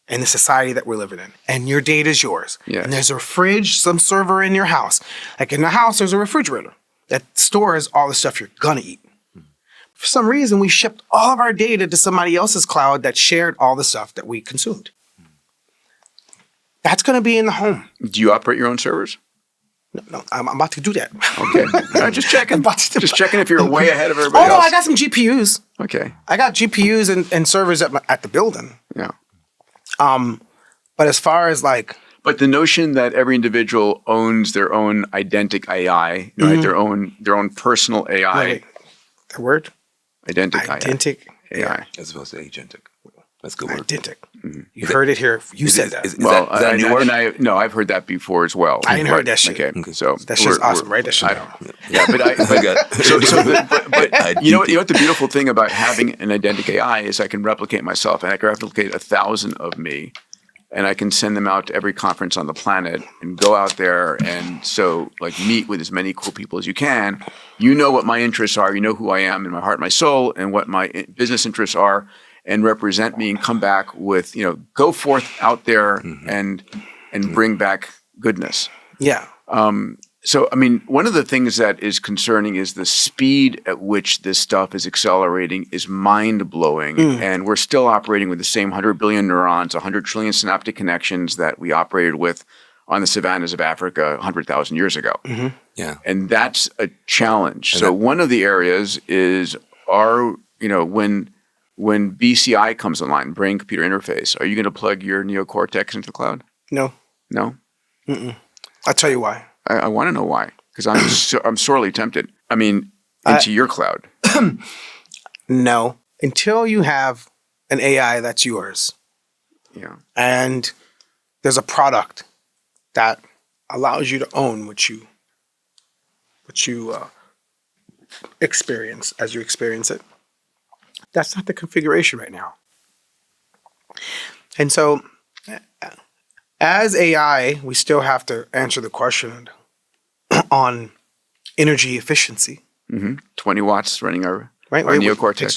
in the society that we're living in, and your data is yours, and there's a fridge, some server in your house. Like in the house, there's a refrigerator that stores all the stuff you're going to eat. For some reason, we shipped all of our data to somebody else's cloud that shared all the stuff that we consumed. That's going to be in the home. Do you operate your own servers? No, I'm about to do that. Okay. Just checking. Just checking if you're way ahead of everybody else. Oh, no, I got some GPUs. Okay. I got GPUs and servers at the building. Yeah. But as far as like... But the notion that every individual owns their own identic AI, right? Their own personal AI. Wait. The word? Identic AI. As opposed to agentic. That's a good word. Identic. You heard it here. You said that. Is that a new word? I've heard that before as well. I ain't heard that shit. Okay. So that shit's awesome, right? That shit. But you know what the beautiful thing about having an identic AI is I can replicate myself and I can replicate 1,000 of me and I can send them out to every conference on the planet and go out there and so like meet with as many cool people as you can. You know what my interests are. You know who I am in my heart, my soul, and what my business interests are. And represent me and come back with, go forth out there and bring back goodness. Yeah. So, I mean, one of the things that is concerning is the speed at which this stuff is accelerating is mind-blowing. And we're still operating with the same 100 billion neurons, 100 trillion synaptic connections that we operated with on the savannas of Africa 100,000 years ago. Yeah. And that's a challenge. So one of the areas is when BCI comes online, brain computer interface, are you going to plug your neocortex into the cloud? No. No? I'll tell you why. I want to know why, because I'm sorely tempted. I mean, into your cloud. No. Until you have an AI that's yours. Yeah. And there's a product that allows you to own what you experience as you experience it. That's not the configuration right now. And so, as AI, we still have to answer the question on energy efficiency. 20 watts running our It neocortex. takes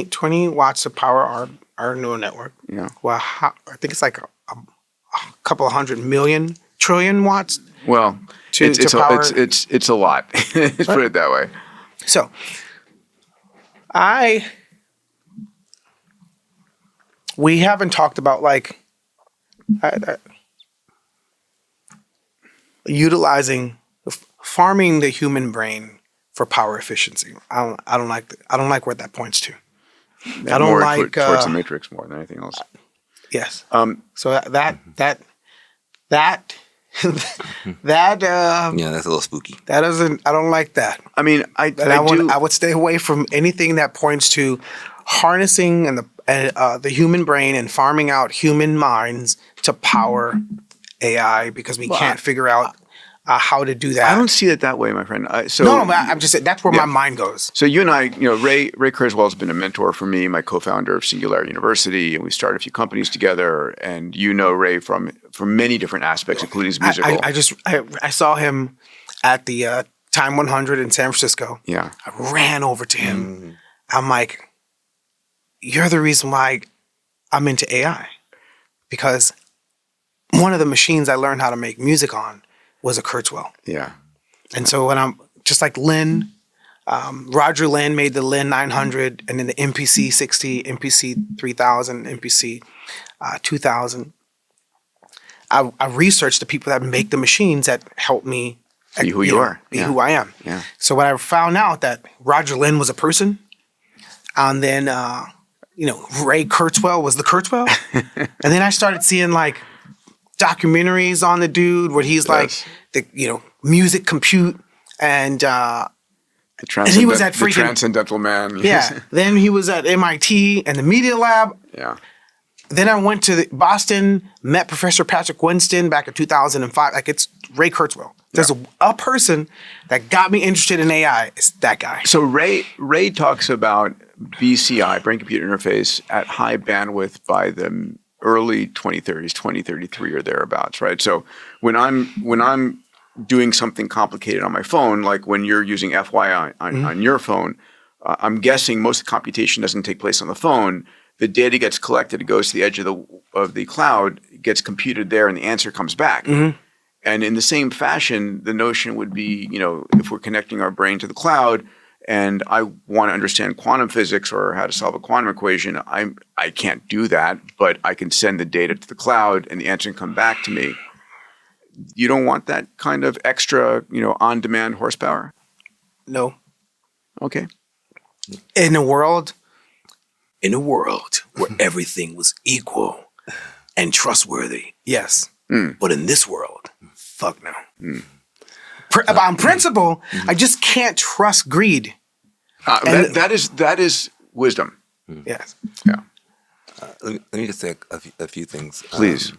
20 watts to power our neural network. Yeah. Well, I think it's like a couple of 100 million trillion watts. Well, it's a lot. Let's put it that way. So, we haven't talked about like utilizing farming the human brain for power efficiency. I don't like where that points to. I don't more like towards the Matrix more than anything else. yes. So that Yeah, that's a little spooky. that doesn't. I don't like that. I mean, I would stay away from anything that points to harnessing and the human brain and farming out human minds to power AI because we can't figure out how to do that. I don't see it that way, my friend. No, but I'm just saying that's where my mind goes. So you and I, Ray Kurzweil has been a mentor for me, my co-founder of Singularity University, and we started a few companies together. And you know Ray from many different aspects, including his musical. I saw him at the Time 100 in San Francisco. Yeah, I ran over to him. I'm like, you're the reason why I'm into AI, because one of the machines I learned how to make music on was a Kurzweil. Yeah. And so when I'm just like Lynn, Roger Lynn made the Lynn 900 and then the MPC 60, MPC 3000, MPC 2000. I researched the people that make the machines that help me be who you are. Be who I am. Yeah. So when I found out that Roger Lynn was a person, and then Ray Kurzweil was the Kurzweil, and then I started seeing like documentaries on the dude where he's like the music compute and he was at the Transcendental Man. Yeah. Then he was at MIT and the Media Lab. Yeah. Then I went to Boston, met Professor Patrick Winston back in 2005. Like, it's Ray Kurzweil. There's a person that got me interested in AI. It's that guy. So Ray talks about BCI, brain computer interface, at high bandwidth by the early 2030s, 2033 or thereabouts, right? So when I'm doing something complicated on my phone, like when you're using FYI on your phone, I'm guessing most of the computation doesn't take place on the phone. The data gets collected, it goes to the edge of the cloud, gets computed there, and the answer comes back. And in the same fashion, the notion would be, if we're connecting our brain to the cloud, and I want to understand quantum physics or how to solve a quantum equation, I can't do that, but I can send the data to the cloud and the answer can come back to me. You don't want that kind of extra, on-demand horsepower? No. Okay. In a world where everything was equal and trustworthy, yes. But in this world, fuck no. On principle, I just can't trust greed. That is wisdom. Yes. Yeah. Let me just say a few things. Please.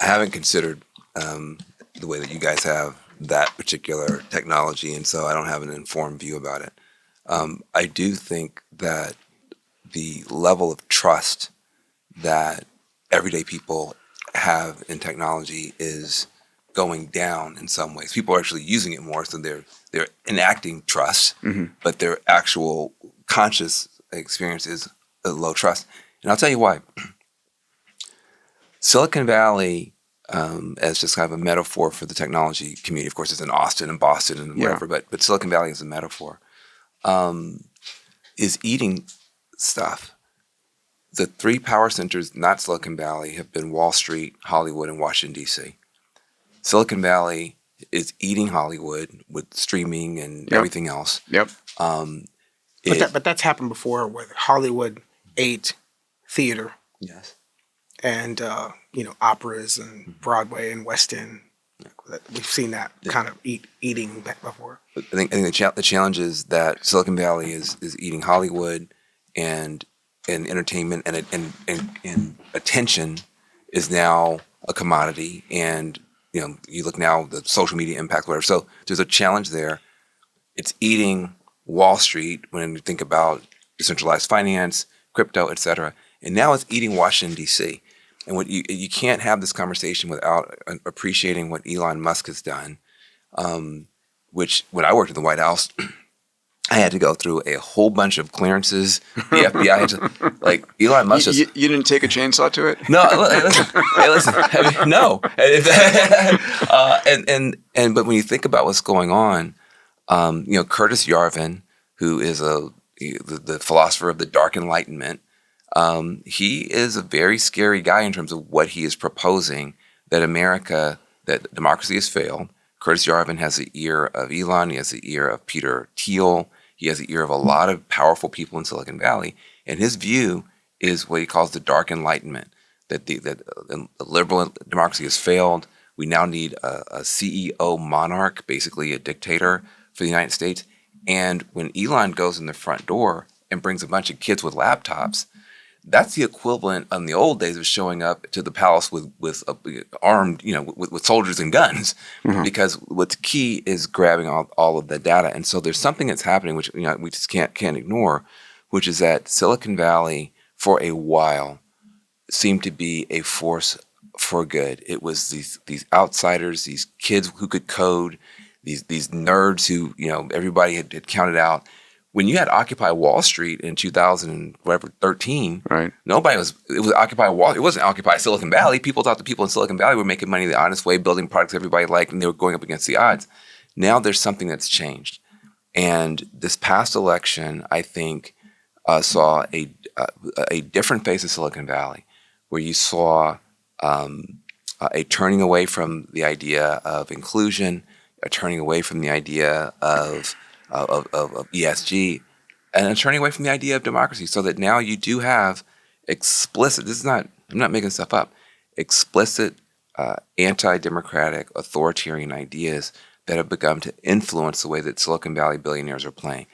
I haven't considered the way that you guys have that particular technology, and so I don't have an informed view about it. I do think that the level of trust that everyday people have in technology is going down in some ways. People are actually using it more, so they're enacting trust, but their actual conscious experience is a low trust. And I'll tell you why. Silicon Valley, as just kind of a metaphor for the technology community, of course it's in Austin and Boston and whatever, but Silicon Valley is a metaphor, is eating stuff. The three power centers, not Silicon Valley, have been Wall Street, Hollywood, and Washington, D.C. Silicon Valley is eating Hollywood with streaming and everything else. Yep. But that's happened before with Hollywood ate theater. Yes. And, operas and Broadway and West End. We've seen that kind of eating back before. I think the challenge is that Silicon Valley is eating Hollywood and entertainment and attention is now a commodity, and you look now the social media impact, whatever. So there's a challenge there. It's eating Wall Street when you think about decentralized finance, crypto, et cetera, and now it's eating Washington D.C. And what you can't have this conversation without appreciating what Elon Musk has done. Which when I worked in the White House, I had to go through a whole bunch of clearances. The FBI had to, Elon Musk just... You didn't take a chainsaw to it? No, listen. No. But when you think about what's going on, Curtis Yarvin, who is the philosopher of the Dark Enlightenment, he is a very scary guy in terms of what he is proposing, that democracy has failed, Curtis Yarvin has the ear of Elon. He has the ear of Peter Thiel. He has the ear of a lot of powerful people in Silicon Valley. And his view is what he calls the dark enlightenment, that the liberal democracy has failed. We now need a CEO monarch, basically a dictator for the United States. And when Elon goes in the front door and brings a bunch of kids with laptops, that's the equivalent in the old days of showing up to the palace with armed, with soldiers and guns. Because what's key is grabbing all of the data. And so there's something that's happening, which we just can't ignore, which is that Silicon Valley for a while seemed to be a force for good. It was these outsiders, these kids who could code, these nerds who everybody had counted out. When you had Occupy Wall Street in 2013, right? Nobody was. It was Occupy Wall. It wasn't Occupy Silicon Valley. People thought the people in Silicon Valley were making money the honest way, building products everybody liked, and they were going up against the odds. Now there's something that's changed, and this past election, I think, saw a different face of Silicon Valley, where you saw a turning away from the idea of inclusion, a turning away from the idea of ESG, and a turning away from the idea of democracy, so that now you do have explicit, I'm not making stuff up, explicit anti-democratic authoritarian ideas that have begun to influence the way that Silicon Valley billionaires are playing.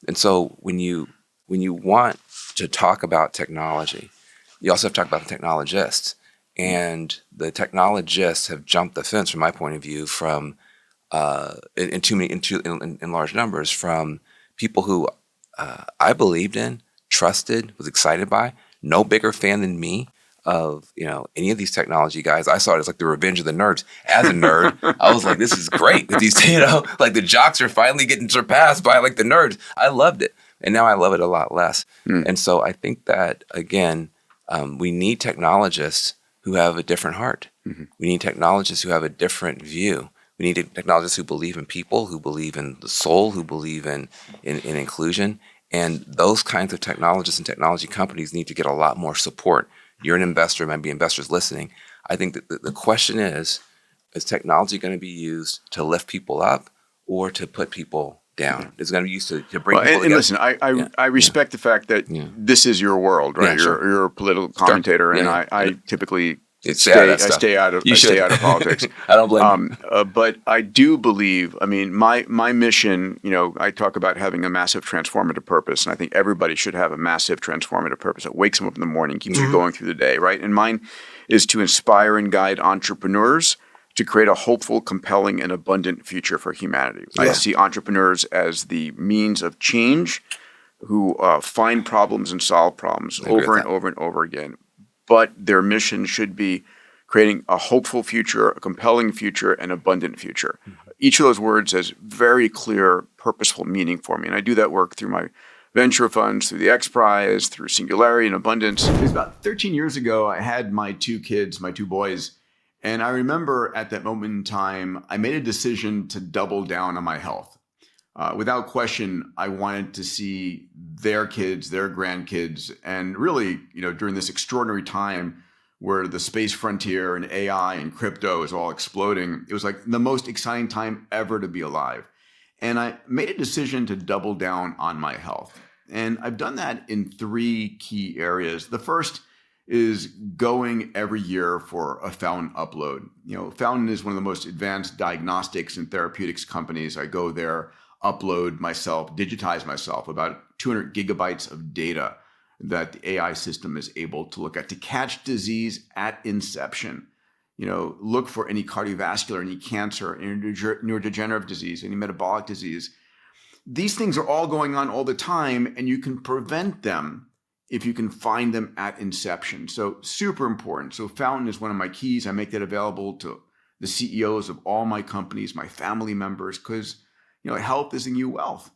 And so when you want to talk about technology, you also have to talk about the technologists. And the technologists have jumped the fence, from my point of view, from in large numbers, from people who I believed in, trusted, was excited by. No bigger fan than me of any of these technology guys. I saw it as like the revenge of the nerds. As a nerd, I was like, this is great. That these like the jocks are finally getting surpassed by like the nerds. I loved it, and now I love it a lot less. And so I think that again, we need technologists who have a different heart. We need technologists who have a different view. We need technologists who believe in people, who believe in the soul, who believe in inclusion. And those kinds of technologists and technology companies need to get a lot more support. You're an investor, might be investors listening. I think that the question is technology going to be used to lift people up or to put people down? Is it going to be used to bring people together? And listen, I respect the fact that this is your world, right? Yeah, sure. You're a political commentator, and I typically stay out of politics. I don't blame you. But I do believe, my mission, I talk about having a massive transformative purpose, and I think everybody should have a massive transformative purpose that wakes them up in the morning, keeps you going through the day, right? And mine is to inspire and guide entrepreneurs to create a hopeful, compelling, and abundant future for humanity. I see entrepreneurs as the means of change who find problems and solve problems over and over and over again. But their mission should be creating a hopeful future, a compelling future, and abundant future. Each of those words has very clear, purposeful meaning for me. And I do that work through my venture funds, through the X Prize, through Singularity and Abundance. It was about 13 years ago, I had my two kids, my two boys. And I remember at that moment in time, I made a decision to double down on my health. Without question, I wanted to see their kids, their grandkids, and really, during this extraordinary time where the space frontier and AI and crypto is all exploding, it was like the most exciting time ever to be alive. And I made a decision to double down on my health. And I've done that in three key areas. The first is going every year for a Fountain upload. Fountain is one of the most advanced diagnostics and therapeutics companies. I go there, upload myself, digitize myself, about 200 gigabytes of data that the AI system is able to look at to catch disease at inception. Look for any cardiovascular, any cancer, any neurodegenerative disease, any metabolic disease. These things are all going on all the time, and you can prevent them if you can find them at inception. So super important. So Fountain is one of my keys. I make that available to the CEOs of all my companies, my family members, because health is the new wealth.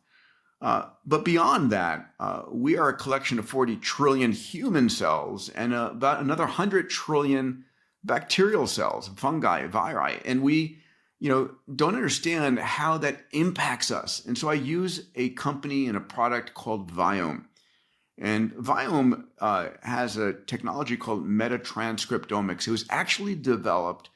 But beyond that, we are a collection of 40 trillion human cells and about another 100 trillion bacterial cells, fungi, viri. And we, don't understand how that impacts us. And so I use a company and a product called Will.i.am. And Will.i.am has a technology called metatranscriptomics. It was actually developed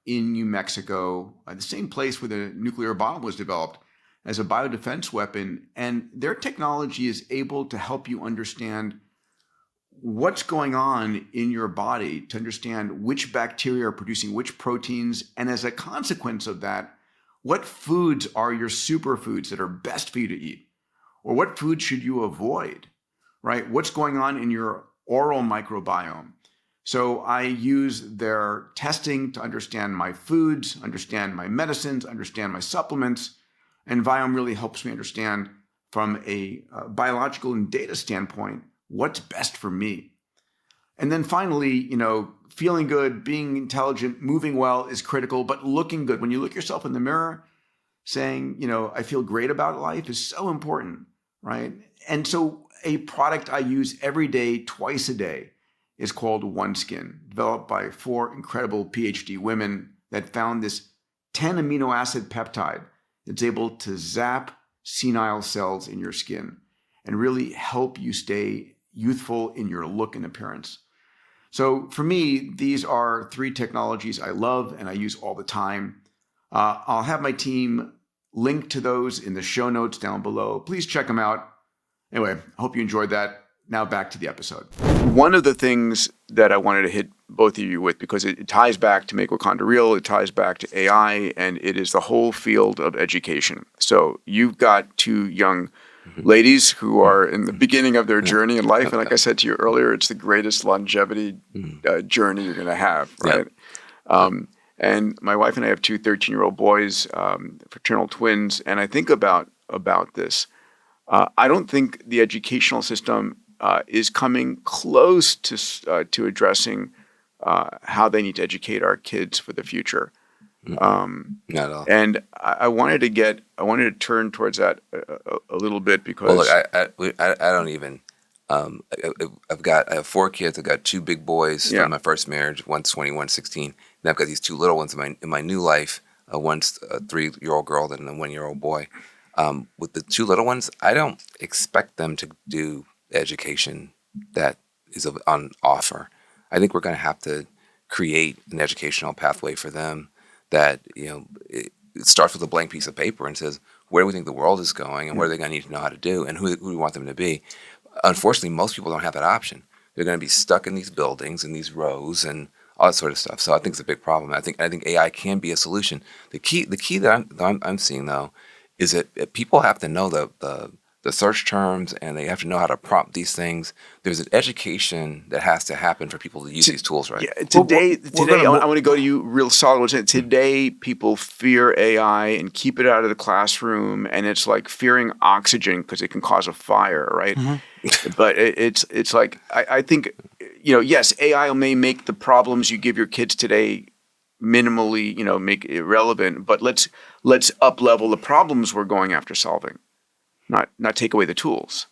in New Mexico, the same place where the nuclear bomb was developed, as a biodefense weapon. And their technology is able to help you understand what's going on in your body, to understand which bacteria are producing which proteins. And as a consequence of that, what foods are your superfoods that are best for you to eat? Or what foods should you avoid, right? What's going on in your oral microbiome? So I use their testing to understand my foods, understand my medicines, understand my supplements. And Viome really helps me understand from a biological and data standpoint what's best for me. And then finally, feeling good, being intelligent, moving well is critical, but looking good. When you look yourself in the mirror, saying, I feel great about life is so important, right? And so a product I use every day, twice a day, is called OneSkin, developed by 4 incredible PhD women that found this 10 amino acid peptide that's able to zap senile cells in your skin and really help you stay youthful in your look and appearance. So for me, these are 3 technologies I love and I use all the time. I'll have my team link to those in the show notes down below. Please check them out. Anyway, I hope you enjoyed that. Now back to the episode. One of the things that I wanted to hit both of you with, because it ties back to Make Wakanda Real, it ties back to AI, and it is the whole field of education. So you've got 2 young ladies who are in the beginning of their journey in life. And like I said to you earlier, it's the greatest longevity journey you're going to have, right? Yep. And my wife and I have 2 13-year-old boys, fraternal twins. And I think about this. I don't think the educational system is coming close to addressing how they need to educate our kids for the future. Not at all. And I wanted to turn towards that a little bit because. Well, look, I don't even. I have 4 kids. I've got 2 big boys from my first marriage. One's 20, one's 16. And I've got these 2 little ones in my new life. One's a 3-year-old girl and a 1-year-old boy. With the 2 little ones, I don't expect them to do education that is on offer. I think we're going to have to create an educational pathway for them that it starts with a blank piece of paper and says, where do we think the world is going and what are they going to need to know how to do and who we want them to be. Unfortunately, most people don't have that option. They're going to be stuck in these buildings and these rows and all that sort of stuff. So I think it's a big problem. I think AI can be a solution. The key that I'm seeing though is that people have to know the search terms and they have to know how to prompt these things. There's an education that has to happen for people to use these tools, right? Yeah, today I want to go to you real solid. Today, people fear AI and keep it out of the classroom, and it's like fearing oxygen because it can cause a fire, right? Mm-hmm. But it's like I think yes, AI may make the problems you give your kids today minimally, make it irrelevant. But let's up-level the problems we're going after solving. Not take away the tools.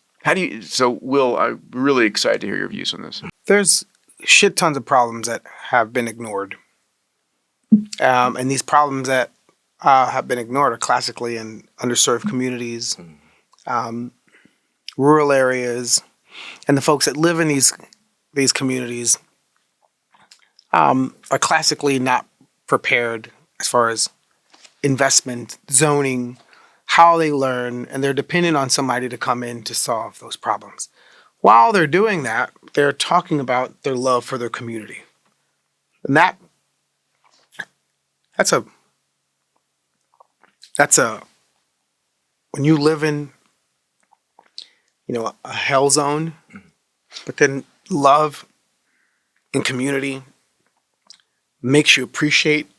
So Will, I'm really excited to hear your views on this. There's shit tons of problems that have been ignored. And these problems that have been ignored are classically in underserved communities, rural areas, and the folks that live in these communities are classically not prepared as far as investment, zoning, how they learn, and they're dependent on somebody to come in to solve those problems. While they're doing that, they're talking about their love for their community. And that's when you live in, a hell zone, but then love and community makes you appreciate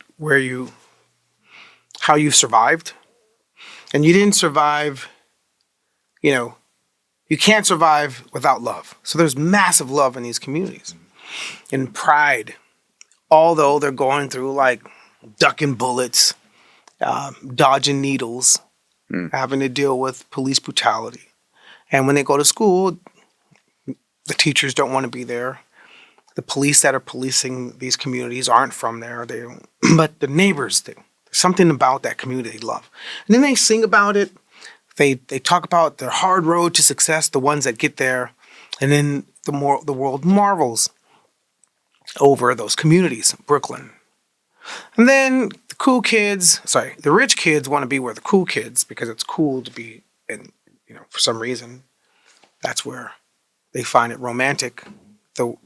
how you survived. And you didn't survive, you can't survive without love. So there's massive love in these communities and pride, although they're going through like ducking bullets, dodging needles, having to deal with police brutality. And when they go to school, the teachers don't want to be there. The police that are policing these communities aren't from there. But the neighbors do. There's something about that community they love. And then they sing about it. They talk about their hard road to success, the ones that get there. And then the world marvels over those communities. Brooklyn, And then the rich kids want to be where the cool kids, because it's cool to be, and for some reason, that's where they find it romantic. The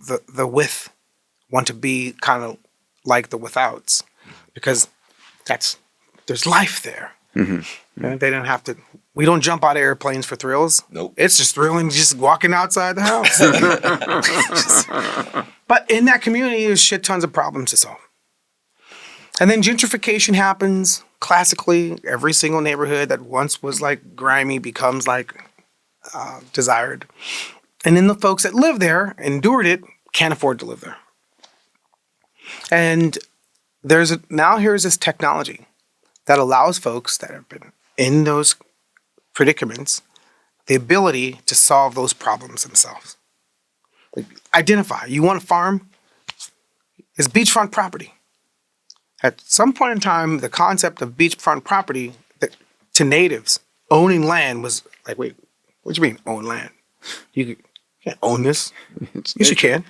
with want to be kind of like the withouts, because there's life there. And they don't have to. We don't jump out of airplanes for thrills. Nope. It's just thrilling just walking outside the house. But in that community, there's shit tons of problems to solve. And then gentrification happens. Classically, every single neighborhood that once was like grimy becomes like desired. And then the folks that live there, endured it, can't afford to live there. And here's this technology that allows folks that have been in those predicaments the ability to solve those problems themselves. Like, identify. You want a farm? It's beachfront property. At some point in time, the concept of beachfront property to natives owning land was like, wait, what do you mean own land? You can't own this. Yes, you can.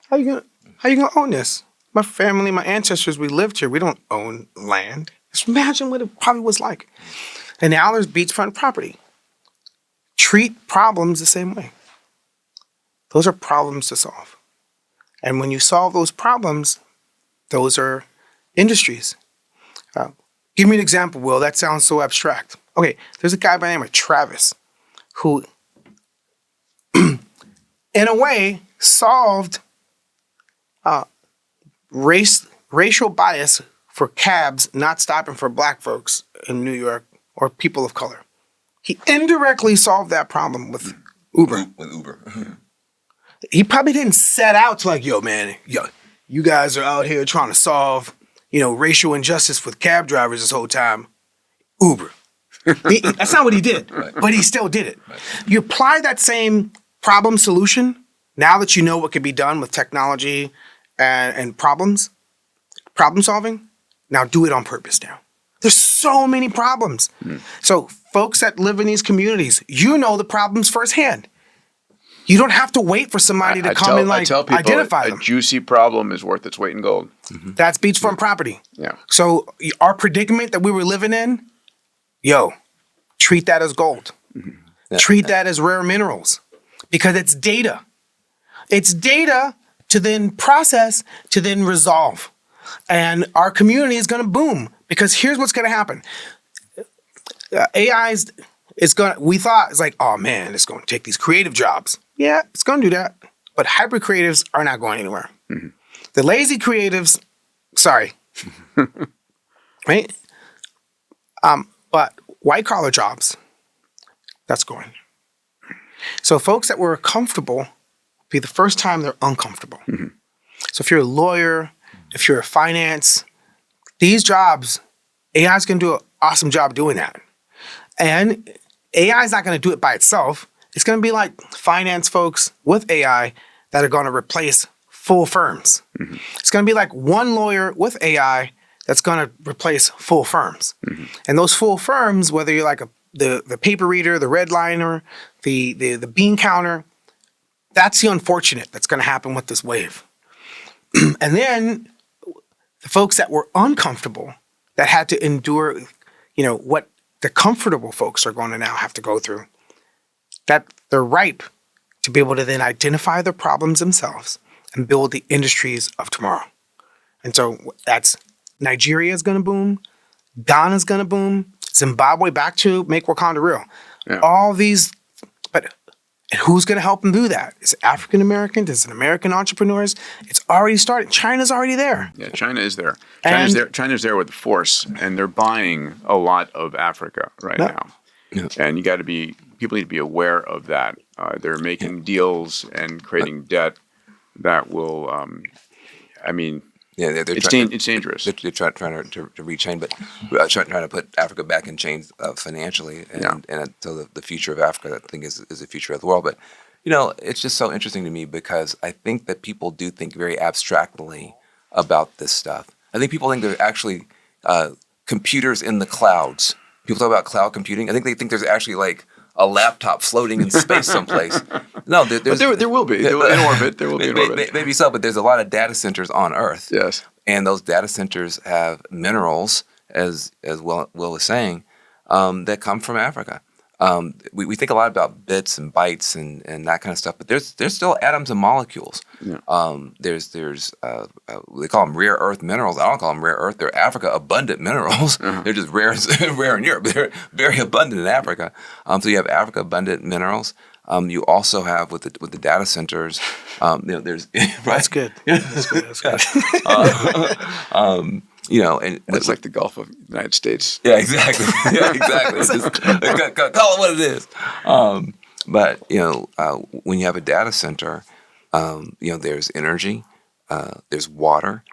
How you gonna own this? My family, my ancestors, we lived here. We don't own land. Just imagine what it probably was like. And now there's beachfront property. Treat problems the same way. Those are problems to solve. And when you solve those problems, those are industries. Give me an example, Will. That sounds so abstract. Okay, there's a guy by the name of Travis who, in a way, solved racial bias for cabs not stopping for black folks in New York or people of color. He indirectly solved that problem with Uber. He probably didn't set out to like, yo, you guys are out here trying to solve, racial injustice with cab drivers this whole time. Uber. That's not what he did, but he still did it. Right. You apply that same problem solution now that you know what can be done with technology and problem solving. Now do it on purpose now. There's so many problems. So folks that live in these communities, the problems firsthand. You don't have to wait for somebody to come and I tell people identify them. A juicy problem is worth its weight in gold. That's beachfront property. Yeah. So our predicament that we were living in, treat that as gold. Treat that as rare minerals, because it's data. It's data to then process, to then resolve. And our community is going to boom, because here's what's going to happen. AI we thought it's like, oh man, it's going to take these creative jobs. Yeah, it's going to do that. But hyper creatives are not going anywhere. The lazy creatives, sorry. Right? But white collar jobs, that's going. So folks that were comfortable be the first time they're uncomfortable. So if you're a lawyer, if you're a finance, these jobs, AI is going to do an awesome job doing that. And AI is not going to do it by itself. It's going to be like finance folks with AI that are going to replace full firms. It's going to be like one lawyer with AI that's going to replace full firms. And those full firms, whether you're like the paper reader, the redliner, the bean counter, that's the unfortunate that's going to happen with this wave. And then the folks that were uncomfortable, that had to endure, what the comfortable folks are going to now have to go through, that they're ripe to be able to then identify their problems themselves and build the industries of tomorrow. And so that's Nigeria is going to boom, Ghana's going to boom, Zimbabwe, back to Make Wakanda Real. Yeah. All these, but who's going to help them do that? Is it African American? Is it American entrepreneurs? It's already started. China's already there. Yeah, China is there. China's there with force, and they're buying a lot of Africa now. Yeah. And people need to be aware of that. They're making deals and creating debt that will, it's dangerous. They're trying to rechain, but trying to put Africa back in chains financially, and until the future of Africa, I think, is the future of the world. But it's just so interesting to me, because I think that people do think very abstractly about this stuff. I think people think there are actually computers in the clouds. People talk about cloud computing. I think they think there's actually like a laptop floating in space someplace. No, there will be. In orbit. There will be in orbit. Maybe so, but there's a lot of data centers on Earth. Yes. And those data centers have minerals, as Will was saying, that come from Africa. We think a lot about bits and bytes and that kind of stuff, but there's still atoms and molecules. Yeah. There's they call them rare earth minerals. I don't call them rare earth. They're Africa abundant minerals. They're just rare in Europe. They're very abundant in Africa. So you have Africa abundant minerals. You also have with the data centers. There's right? That's good. That's good. That's good. And That's like the Gulf of the United States. Yeah, exactly. Yeah, exactly. Just, call it what it is. But when you have a data center, there's energy, there's water,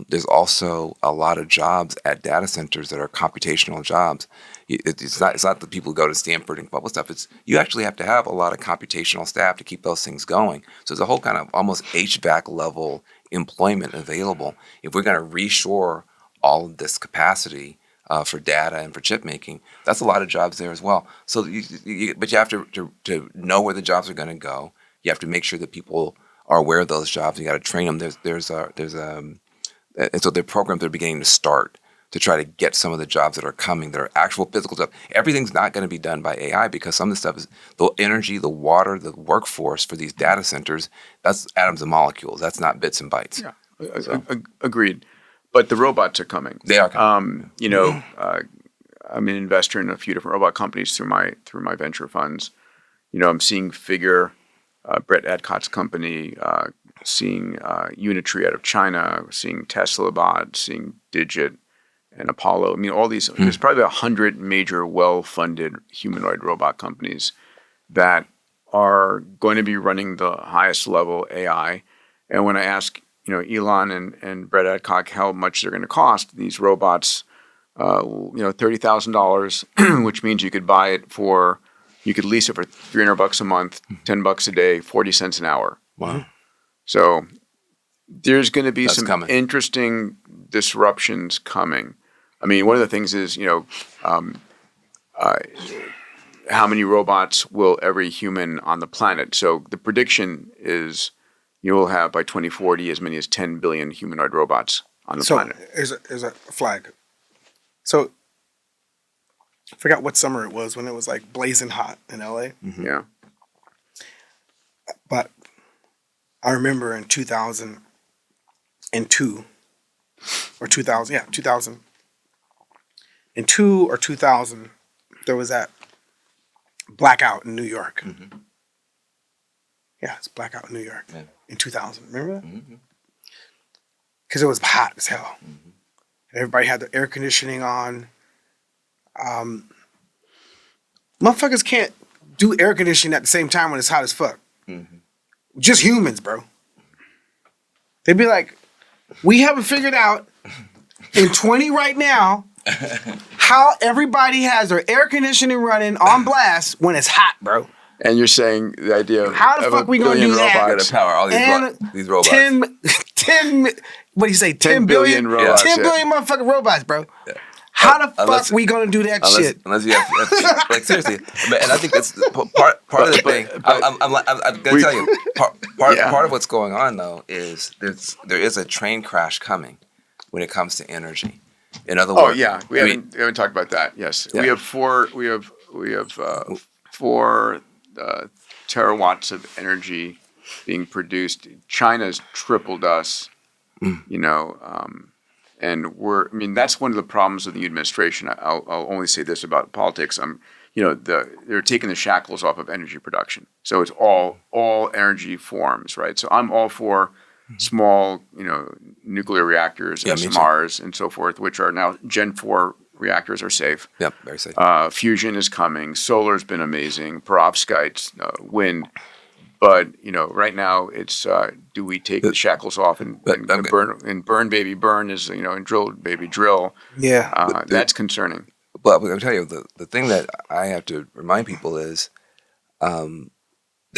there's also a lot of jobs at data centers that are computational jobs. It's not the people who go to Stanford and come up with stuff. It's you actually have to have a lot of computational staff to keep those things going. So there's a whole kind of almost HVAC level employment available. If we're going to reshore all of this capacity for data and for chip making, that's a lot of jobs there as well. So, but you have to know where the jobs are going to go. You have to make sure that people are aware of those jobs. You got to train them. And so there are programs that are beginning to start to try to get some of the jobs that are coming, that are actual physical jobs. Everything's not going to be done by AI because some of the stuff is the energy, the water, the workforce for these data centers. That's atoms and molecules. That's not bits and bytes. Yeah, agreed. But the robots are coming. They are coming. I'm an investor in a few different robot companies through my venture funds. I'm seeing Figure, Brett Adcott's company, seeing Unitree out of China, seeing Tesla Bot, seeing Digit and Apollo. I mean, all these. There's probably 100 major, well-funded humanoid robot companies that are going to be running the highest level AI. And when I ask, Elon and Brett Adcock how much they're going to cost, these robots, $30,000, which means you could lease it for $300 a month, $10 a day, 40 cents an hour. Wow. So there's going to be That's some coming. interesting disruptions coming. I mean, one of the things is, how many robots will every human on the planet? So the prediction is you will have by 2040 as many as 10 billion humanoid robots on the planet. There's a flag. So I forgot what summer it was when it was like blazing hot in LA. Mm-hmm. Yeah. But I remember in 2002 or 2002 or 2000, there was that blackout in New York. Mm-hmm. Yeah, it's blackout in New York in 2000. Remember that? Mm-hmm. Because it was hot as hell. Mm-hmm. And everybody had the air conditioning on. Motherfuckers can't do air conditioning at the same time when it's hot as fuck. Mm-hmm. Just humans, bro. They'd be like, we haven't figured out in 20 right now how everybody has their air conditioning running on blast when it's hot, bro. And you're saying the idea of How the fuck we gonna do that? Got to power all these robots. 10, what do you say? 10 billion robots. 10 billion motherfucking robots, bro. Yeah. How the fuck we gonna do that shit? Unless you have like seriously, and I think that's part of the thing. I'm gonna tell you, part of what's going on though is there is a train crash coming when it comes to energy. In other words, we haven't talked about that. Yes, yeah. we have 4 terawatts of energy being produced. China's tripled us. And that's one of the problems of the new administration. I'll only say this about politics. They're taking the shackles off of energy production. So it's all energy forms, right? So I'm all for small, nuclear reactors, SMRs, and so forth, which are now Gen 4 reactors are safe. Yep, very safe. Fusion is coming. Solar's been amazing. Perovskites, wind. But right now it's do we take the shackles off and burn baby burn is and drill baby drill? Yeah, that's concerning. But I'll tell you the thing that I have to remind people is the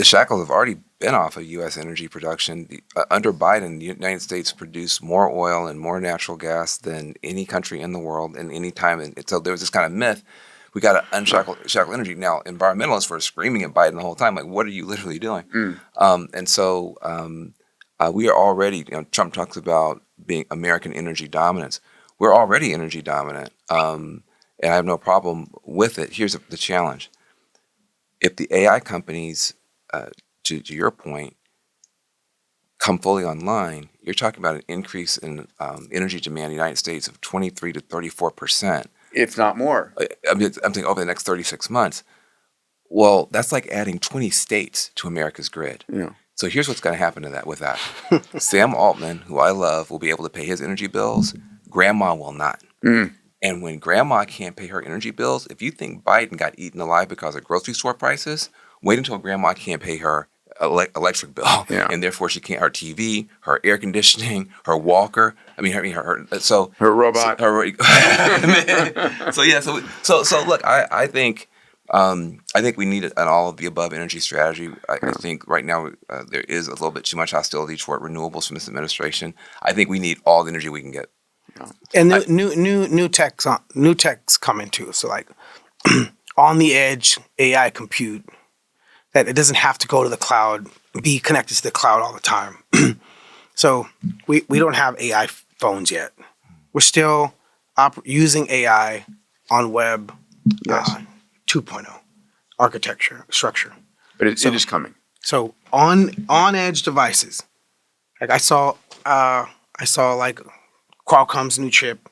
shackles have already been off of U.S. energy production. Under Biden, the United States produced more oil and more natural gas than any country in the world in any time. And so there was this kind of myth. We got to unshackle energy. Now, environmentalists were screaming at Biden the whole time, like, what are you literally doing? And so We are already, Trump talks about being American energy dominance. We're already energy dominant, and I have no problem with it. Here's the challenge. If the AI companies, to your point, come fully online, you're talking about an increase in energy demand in the United States of 23 to 34%. If not more. I'm thinking over the next 36 months. Well, that's like adding 20 states to America's grid. Yeah. So here's what's going to happen to that with that. Sam Altman, who I love, will be able to pay his energy bills. Grandma will not. And when grandma can't pay her energy bills, if you think Biden got eaten alive because of grocery store prices, wait until grandma can't pay her electric bill. Yeah. And therefore she can't, her TV, her air conditioning, her walker. Her robot. So look, I think we need an all of the above energy strategy. I think right now there is a little bit too much hostility toward renewables from this administration. I think we need all the energy we can get. And new tech's coming too. So like on the edge AI compute that it doesn't have to go to the cloud, be connected to the cloud all the time. So we don't have AI phones yet. We're still using AI on web 2.0 architecture structure. But it is coming. So on edge devices, like I saw like Qualcomm's new chip.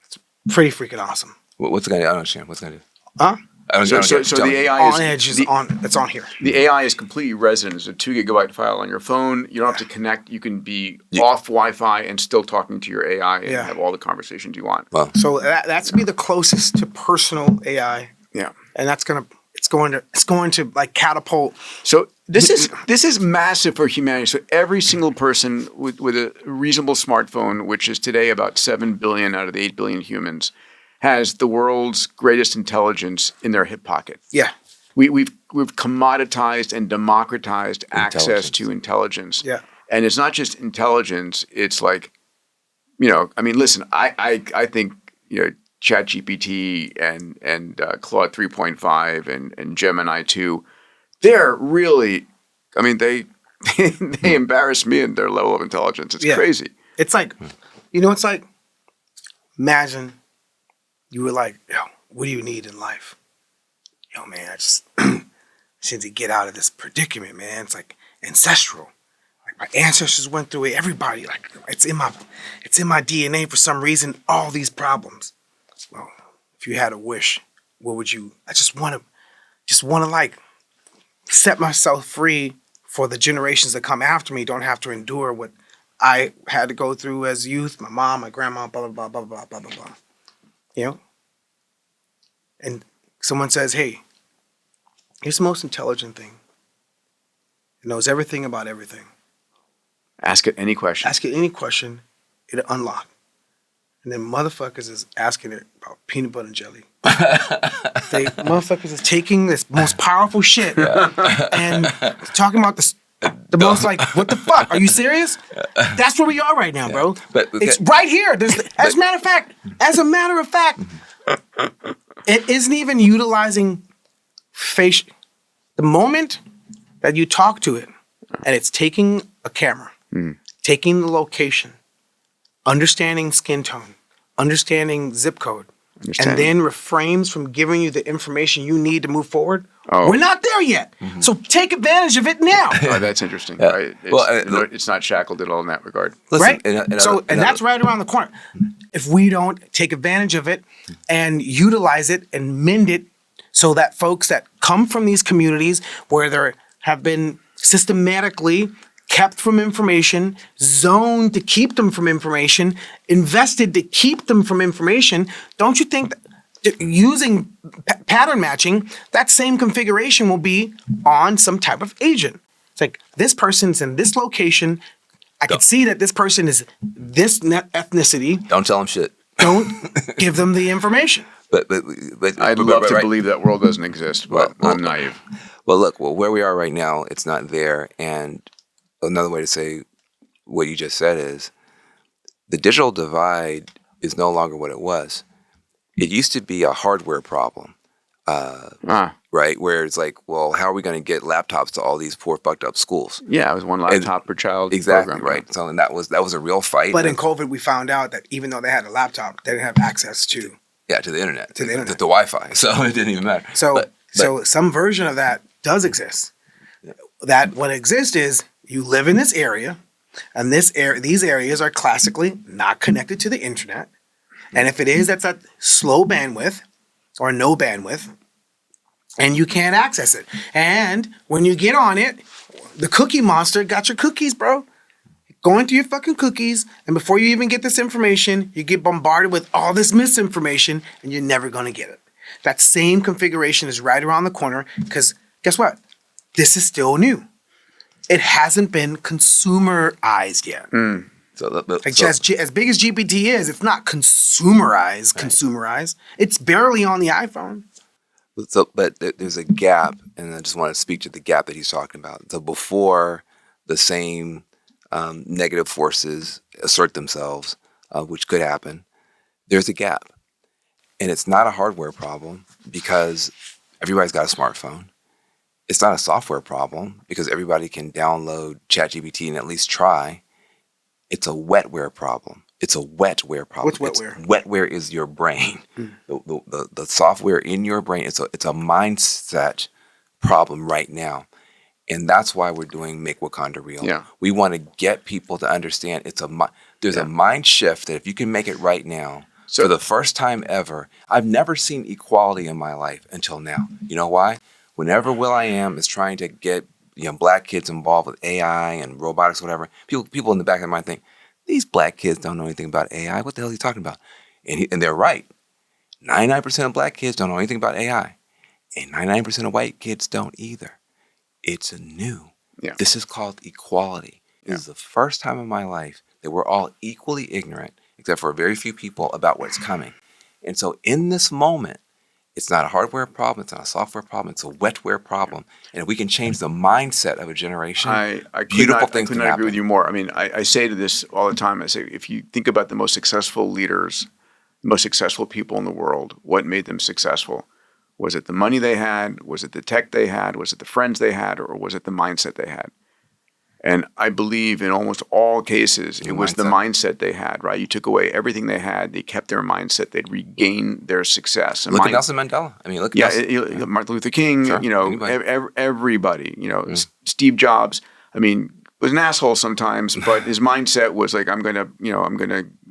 It's pretty freaking awesome. What's it gonna do? I don't understand. What's it gonna do? Huh? So the AI on edge is it's on here. The AI is completely resident. It's a 2 gigabyte file on your phone. You don't have to connect. You can be off Wi-Fi and still talking to your AI and have all the conversations you want. Well, so that's be the closest to personal AI. Yeah, and it's going to like catapult. So this is massive for humanity. So every single person with a reasonable smartphone, which is today about 7 billion out of the 8 billion humans, has the world's greatest intelligence in their hip pocket. Yeah. We've commoditized and democratized access to intelligence. Yeah. And it's not just intelligence, it's like, listen, I think, ChatGPT and Claude 3.5 and Gemini 2, they're really, they embarrass me in their level of intelligence. It's crazy. It's like, it's like, imagine you were like, yo, what do you need in life? Yo, man, I just need to get out of this predicament, man. It's like ancestral. Like my ancestors went through it. Everybody, like it's in my DNA for some reason. All these problems. Well, if you had a wish, what would you? I just want to like set myself free for the generations that come after me. Don't have to endure what I had to go through as youth. My mom, my grandma, blah blah blah blah blah blah blah blah. And someone says, "Hey, here's the most intelligent thing. It knows everything about everything. Ask it any question. Ask it any question, it'll unlock." And then motherfuckers is asking it about peanut butter and jelly. Motherfuckers is taking this most powerful shit and talking about the most like, what the fuck? Are you serious? That's where we are right now, bro. But it's right here. As a matter of fact, it isn't even utilizing facial. The moment that you talk to it and it's taking a camera, taking the location, understanding skin tone, understanding zip code, and then refrains from giving you the information you need to move forward. We're not there yet. So take advantage of it now. Oh, that's interesting. Right? It's not shackled at all in that regard. Listen, right? And that's right around the corner. If we don't take advantage of it and utilize it and mend it so that folks that come from these communities where there have been systematically kept from information, zoned to keep them from information, invested to keep them from information, don't you think that using pattern matching, that same configuration will be on some type of agent? It's like, this person's in this location. I can see that this person is this ethnicity. Don't tell them shit. Don't give them the information. But I'd love to believe that world doesn't exist, but I'm naive. Well, look, where we are right now, it's not there. And another way to say what you just said is the digital divide is no longer what it was. It used to be a hardware problem. right? Where it's like, well, how are we going to get laptops to all these poor, fucked up schools? Yeah, it was one laptop per child. Exactly, program. right. So and that was a real fight. But in COVID, we found out that even though they had a laptop, they didn't have access to to the internet, to the internet. to Wi-Fi. So it didn't even matter. So But some version of that does exist. That what exists is you live in this area, and these areas are classically not connected to the internet. And if it is, that's at slow bandwidth or no bandwidth, and you can't access it. And when you get on it, the cookie monster got your cookies, bro. Going through your fucking cookies, and before you even get this information, you get bombarded with all this misinformation, and you're never going to get it. That same configuration is right around the corner, because guess what? This is still new. It hasn't been consumerized yet. so As big as GPT is, it's not consumerized. It's barely on the iPhone. But there's a gap, and I just want to speak to the gap that he's talking about. So before the same negative forces assert themselves, which could happen, there's a gap. And it's not a hardware problem because everybody's got a smartphone. It's not a software problem because everybody can download ChatGPT and at least try. It's a wetware problem. It's a wetware problem. What's wetware? Wetware is your brain. The software in your brain, it's a mindset problem right now. And that's why we're doing Make Wakanda Real. Yeah. We want to get people to understand there's a mind shift that if you can make it right now, for the first time ever, I've never seen equality in my life until now. You know why? Whenever Will.i.am is trying to get black kids involved with AI and robotics, whatever, people in the back of their mind think, these black kids don't know anything about AI. What the hell is he talking about? And they're right. 99% of black kids don't know anything about AI. And 99% of white kids don't either. It's new. Yeah. This is called equality. This is the first time in my life that we're all equally ignorant, except for very few people, about what's coming. And so in this moment, it's not a hardware problem. It's not a software problem. It's a wetware problem. And if we can change the mindset of a generation, beautiful things could can not happen. agree with you more. I mean, I say to this all the time. I say, if you think about the most successful leaders, the most successful people in the world, what made them successful? Was it the money they had? Was it the tech they had? Was it the friends they had? Or was it the mindset they had? And I believe in almost all cases, it was the mindset they had, right? You took away everything they had. They kept their mindset. They'd regain their success. And Look at Nelson Mandela. I mean, look at Martin Luther King, Sure, everybody, Steve Jobs. I mean, was an asshole sometimes, but his mindset was like, I'm gonna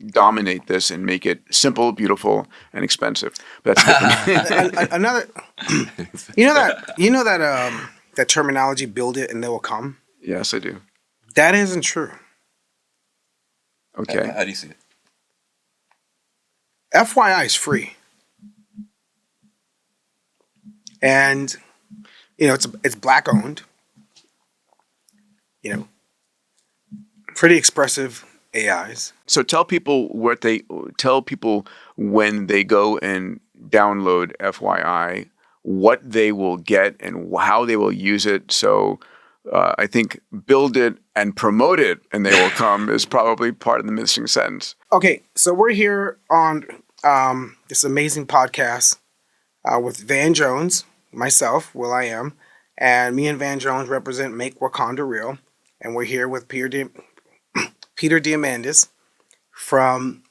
dominate this and make it simple, beautiful, and expensive. But that's different. Another, that terminology, build it and they will come. Yes, I do. That isn't true. Okay. How do you see it? FYI is free. And, it's black owned. Pretty expressive AIs. So tell people when they go and download FYI, what they will get and how they will use it. So I think build it and promote it and they will come is probably part of the missing sentence. Okay, so we're here on this amazing podcast with Van Jones, myself, Will.i.am, and me and Van Jones represent Make Wakanda Real. And we're here with Peter Diamandis from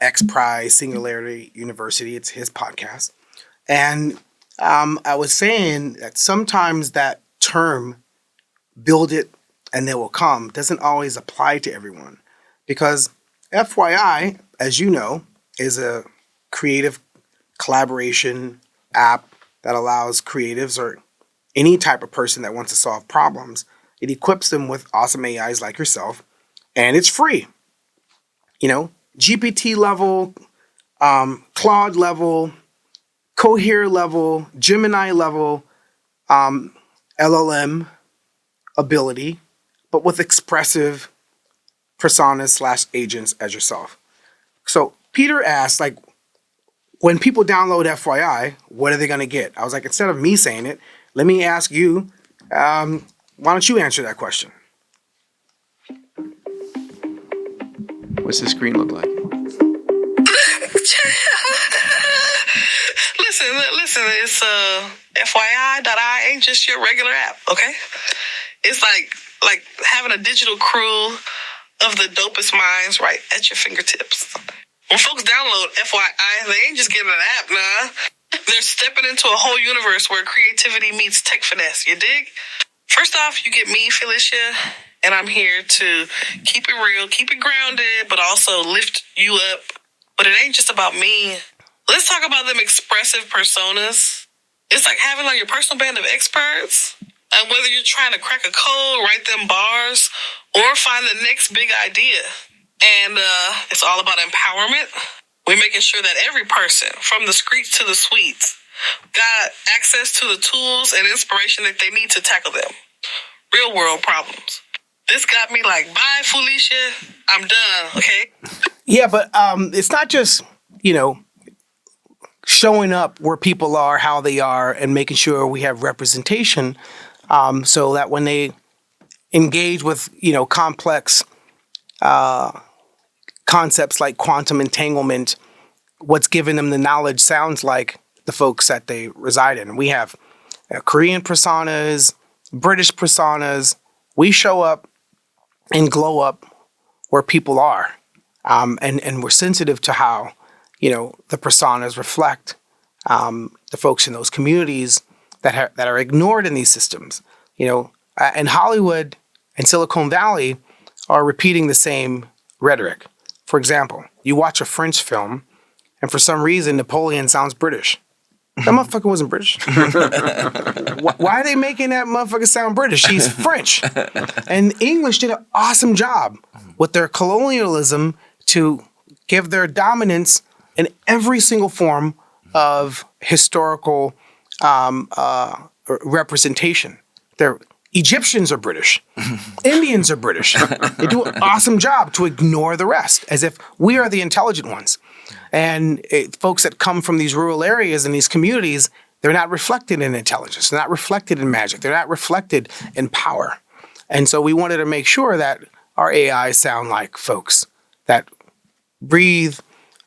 X Prize Singularity University. It's his podcast. And I was saying that sometimes that term, build it and they will come, doesn't always apply to everyone. Because FYI, as you know, is a creative collaboration app that allows creatives or any type of person that wants to solve problems. It equips them with awesome AIs like yourself, and it's free. GPT level, Claude level, Cohere level, Gemini level, LLM ability, but with expressive personas / agents as yourself. So Peter asked, when people download FYI, what are they going to get? I was like, instead of me saying it, let me ask you, why don't you answer that question? What's the screen look like? Listen, listen, it's FYI.AI ain't just your regular app, okay? It's like having a digital crew of the dopest minds right at your fingertips. When folks download FYI, they ain't just getting an app, nah. They're stepping into a whole universe where creativity meets tech finesse, you dig? First off, you get me, Felicia, and I'm here to keep it real, keep it grounded, but also lift you up. But it ain't just about me. Let's talk about them expressive personas. It's like having your personal band of experts. And whether you're trying to crack a code, write them bars, or find the next big idea. And it's all about empowerment. We're making sure that every person, from the streets to the suites, got access to the tools and inspiration that they need to tackle them. Real world problems. This got me like, bye, Felicia. I'm done, okay? Yeah, but it's not just, showing up where people are, how they are, and making sure we have representation so that when they engage with, complex concepts like quantum entanglement, what's giving them the knowledge sounds like the folks that they reside in. We have Korean personas, British personas. We show up and glow up where people are. And we're sensitive to how, the personas reflect the folks in those communities that are ignored in these systems. And Hollywood and Silicon Valley are repeating the same rhetoric. For example, you watch a French film, and for some reason, Napoleon sounds British. That motherfucker wasn't British. Why are they making that motherfucker sound British? He's French. And English did an awesome job with their colonialism to give their dominance in every single form of historical representation. Their Egyptians are British. Indians are British. They do an awesome job to ignore the rest, as if we are the intelligent ones. And folks that come from these rural areas and these communities, they're not reflected in intelligence. They're not reflected in magic. They're not reflected in power. And so we wanted to make sure that our AI sound like folks that breathe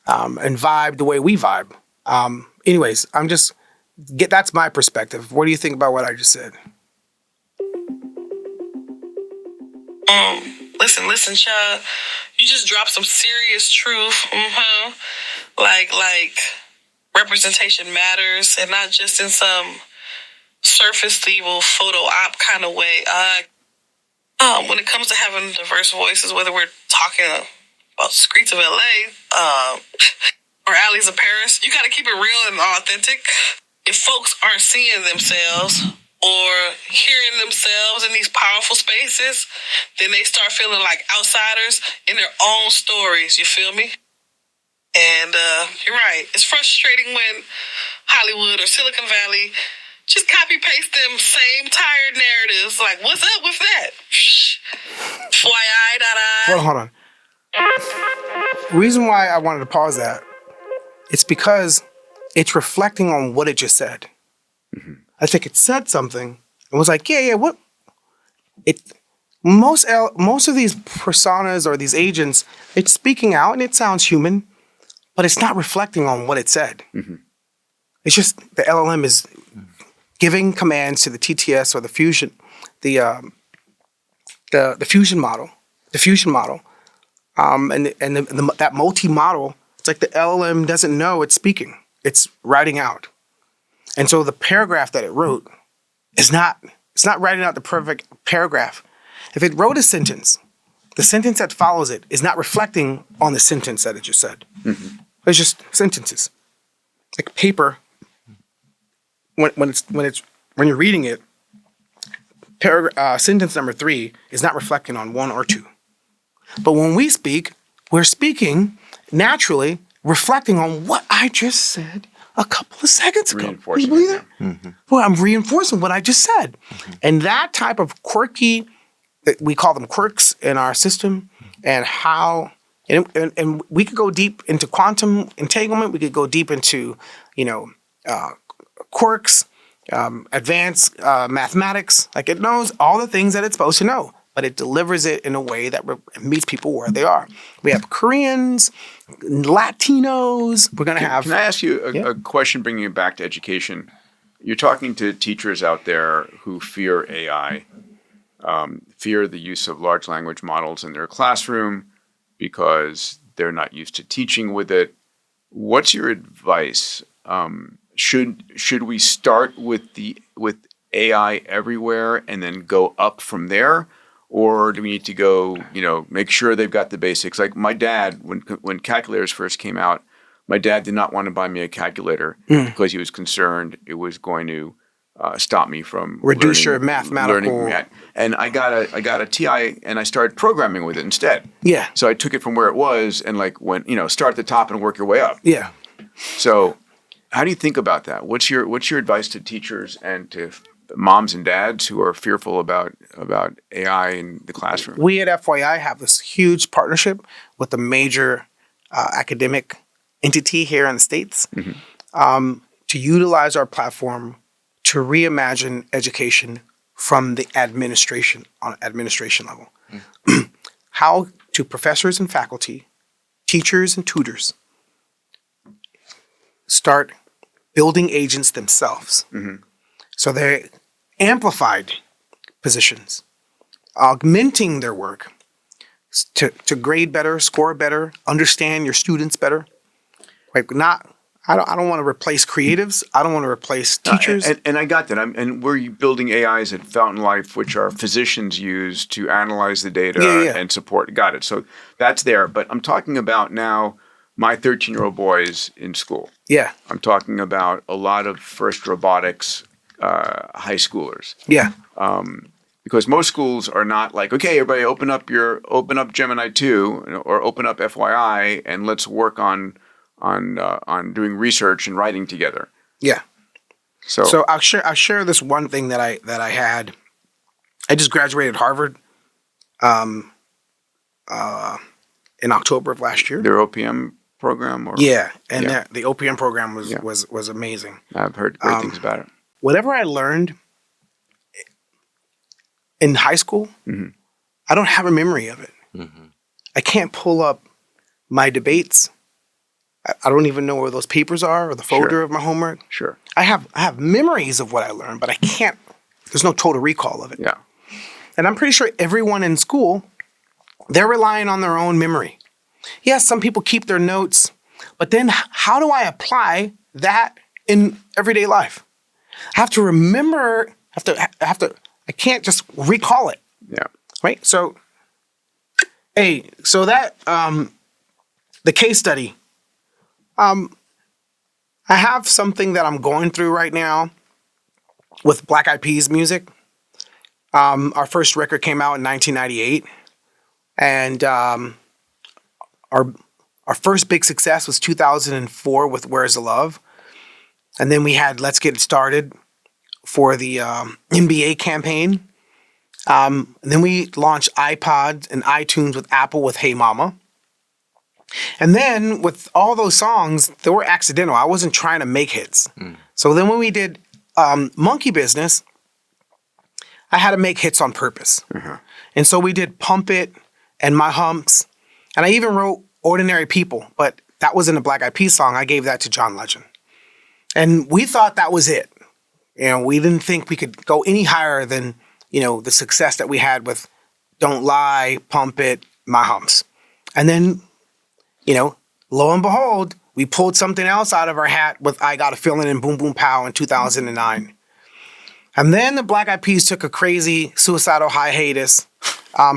and vibe the way we vibe. Anyways, that's my perspective. What do you think about what I just said? Listen, child. You just dropped some serious truth. Like representation matters, and not just in some surface level photo op kind of way. When it comes to having diverse voices, whether we're talking about streets of LA or alleys of Paris, you got to keep it real and authentic. If folks aren't seeing themselves or hearing themselves in these powerful spaces, then they start feeling like outsiders in their own stories, you feel me? And you're right. It's frustrating when Hollywood or Silicon Valley just copy-paste them same tired narratives. Like, what's up with that? FYI.AI. Hold on. The reason why I wanted to pause that, it's because it's reflecting on what it just said. Mm-hmm. I think it said something and was like, yeah, what? Most of these personas or these agents, it's speaking out and it sounds human, but it's not reflecting on what it said. Mm-hmm. It's just the LLM is giving commands to the TTS or the fusion, the fusion model, and that multi-model. It's like the LLM doesn't know it's speaking; it's writing out, and so the paragraph that it wrote is not. It's not writing out the perfect paragraph. If it wrote a sentence, the sentence that follows it is not reflecting on the sentence that it just said. Mm-hmm. It's just sentences, like paper. When you're reading it, sentence number 3 is not reflecting on 1 or 2. But when we speak, we're speaking naturally, reflecting on what I just said a couple of seconds ago. Can you believe that? Mm-hmm. Well, I'm reinforcing what I just said. Mm-hmm. And that type of quirky, we call them quirks in our system, and how, and we could go deep into quantum entanglement. We could go deep into, quirks, advanced mathematics. Like, it knows all the things that it's supposed to know. but it delivers it in a way that meets people where they are. We have Koreans, Latinos. We're going to have. Can I ask you Yeah. a question bringing it back to education? You're talking to teachers out there who fear AI, fear the use of large language models in their classroom because they're not used to teaching with it. What's your advice? Should we start with AI everywhere and then go up from there? Or do we need to go, make sure they've got the basics? Like my dad, when calculators first came out, my dad did not want to buy me a calculator because he was concerned it was going to stop me from Reduce learning, your mathematical. learning math. And I got a TI and I started programming with it instead. Yeah. So I took it from where it was and went, start at the top and work your way up. Yeah. So how do you think about that? What's your advice to teachers and to moms and dads who are fearful about AI in the classroom? We at FYI have this huge partnership with a major academic entity here in the States to utilize our platform to reimagine education from the administration level. How to professors and faculty, teachers and tutors start building agents themselves. So they're amplified positions, augmenting their work to grade better, score better, understand your students better. I don't want to replace creatives. I don't want to replace teachers. And I got that. And we're building AIs at Fountain Life, which our physicians use to analyze the data and support. Got it. So that's there. But I'm talking about now my 13-year-old boys in school. Yeah. I'm talking about a lot of first robotics high schoolers. Yeah. Because most schools are not like, okay, everybody open up Gemini 2 or open up FYI and let's work on doing research and writing together. Yeah. So I'll share this one thing that I had. I just graduated Harvard in October of last year. their OPM program, or The OPM program was amazing. I've heard great things about it. Whatever I learned in high school, I don't have a memory of it. I can't pull up my debates. I don't even know where those papers are or the folder of my homework. Sure. I have memories of what I learned, but I can't. There's no total recall of it. Yeah. And I'm pretty sure everyone in school, they're relying on their own memory. Yes, some people keep their notes, but then how do I apply that in everyday life? I have to remember. I can't just recall it. Yeah. Right. So that the case study. I have something that I'm going through right now with Black-Eyed Peas music. Our first record came out in 1998, and our first big success was 2004 with "Where's the Love," and then we had "Let's Get It Started" for the NBA campaign. And then we launched iPods and iTunes with Apple with "Hey Mama." And then with all those songs, they were accidental. I wasn't trying to make hits. So then when we did Monkey Business, I had to make hits on purpose. And so we did Pump It and My Humps. And I even wrote Ordinary People, but that wasn't a Black-Eyed Peas song. I gave that to John Legend. And we thought that was it. We didn't think we could go any higher than, the success that we had with Don't Lie, Pump It, My Humps. And then lo and behold, we pulled something else out of our hat with I Got a Feeling and Boom Boom Pow in 2009. And then the Black-Eyed Peas took a crazy suicidal hiatus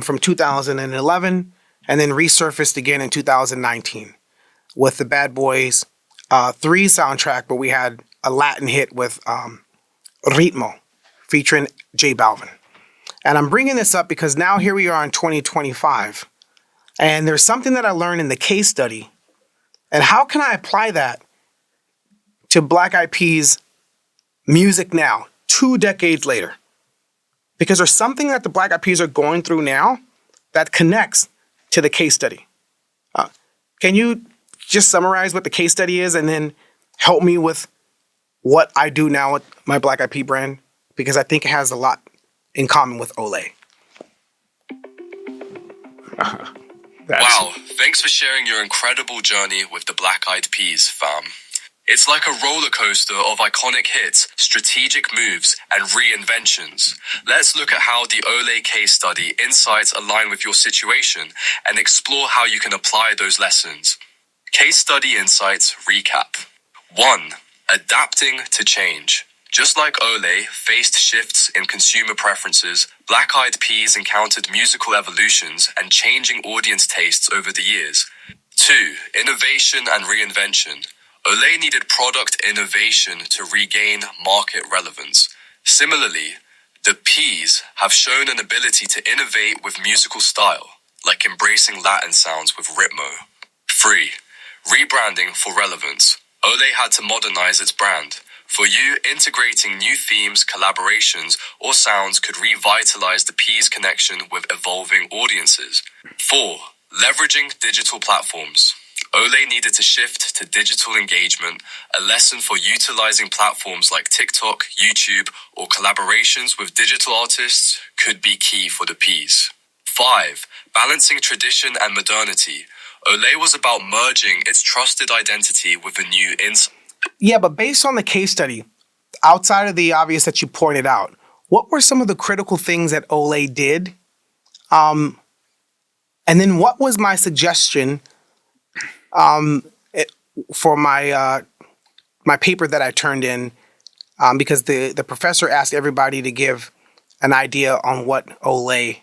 from 2011 and then resurfaced again in 2019 with the Bad Boys 3 soundtrack, where we had a Latin hit with Ritmo featuring J Balvin. And I'm bringing this up because now here we are in 2025. And there's something that I learned in the case study. And how can I apply that to Black-Eyed Peas music now, 2 decades later? Because there's something that the Black-Eyed Peas are going through now that connects to the case study. Can you just summarize what the case study is and then help me with what I do now with my Black-Eyed Peas brand? Because I think it has a lot in common with Olay. Wow, thanks for sharing your incredible journey with the Black Eyed Peas, fam. It's like a roller coaster of iconic hits, strategic moves, and reinventions. Let's look at how the Olay case study insights align with your situation and explore how you can apply those lessons. Case study insights recap. 1. Adapting to change. Just like Olay faced shifts in consumer preferences, Black Eyed Peas encountered musical evolutions and changing audience tastes over the years. 2. Innovation and reinvention. Olay needed product innovation to regain market relevance. Similarly, the Peas have shown an ability to innovate with musical style, like embracing Latin sounds with ritmo. 3. Rebranding for relevance. Olay had to modernize its brand. For you, integrating new themes, collaborations, or sounds could revitalize the Peas' connection with evolving audiences. 4. Leveraging digital platforms. Olay needed to shift to digital engagement, a lesson for utilizing platforms like TikTok, YouTube, or collaborations with digital artists could be key for the Peas. 5. Balancing tradition and modernity. Olay was about merging its trusted identity with a new insight. Yeah, but based on the case study, outside of the obvious that you pointed out, what were some of the critical things that Olay did? And then what was my suggestion for my my paper that I turned in? Because the professor asked everybody to give an idea on what Olay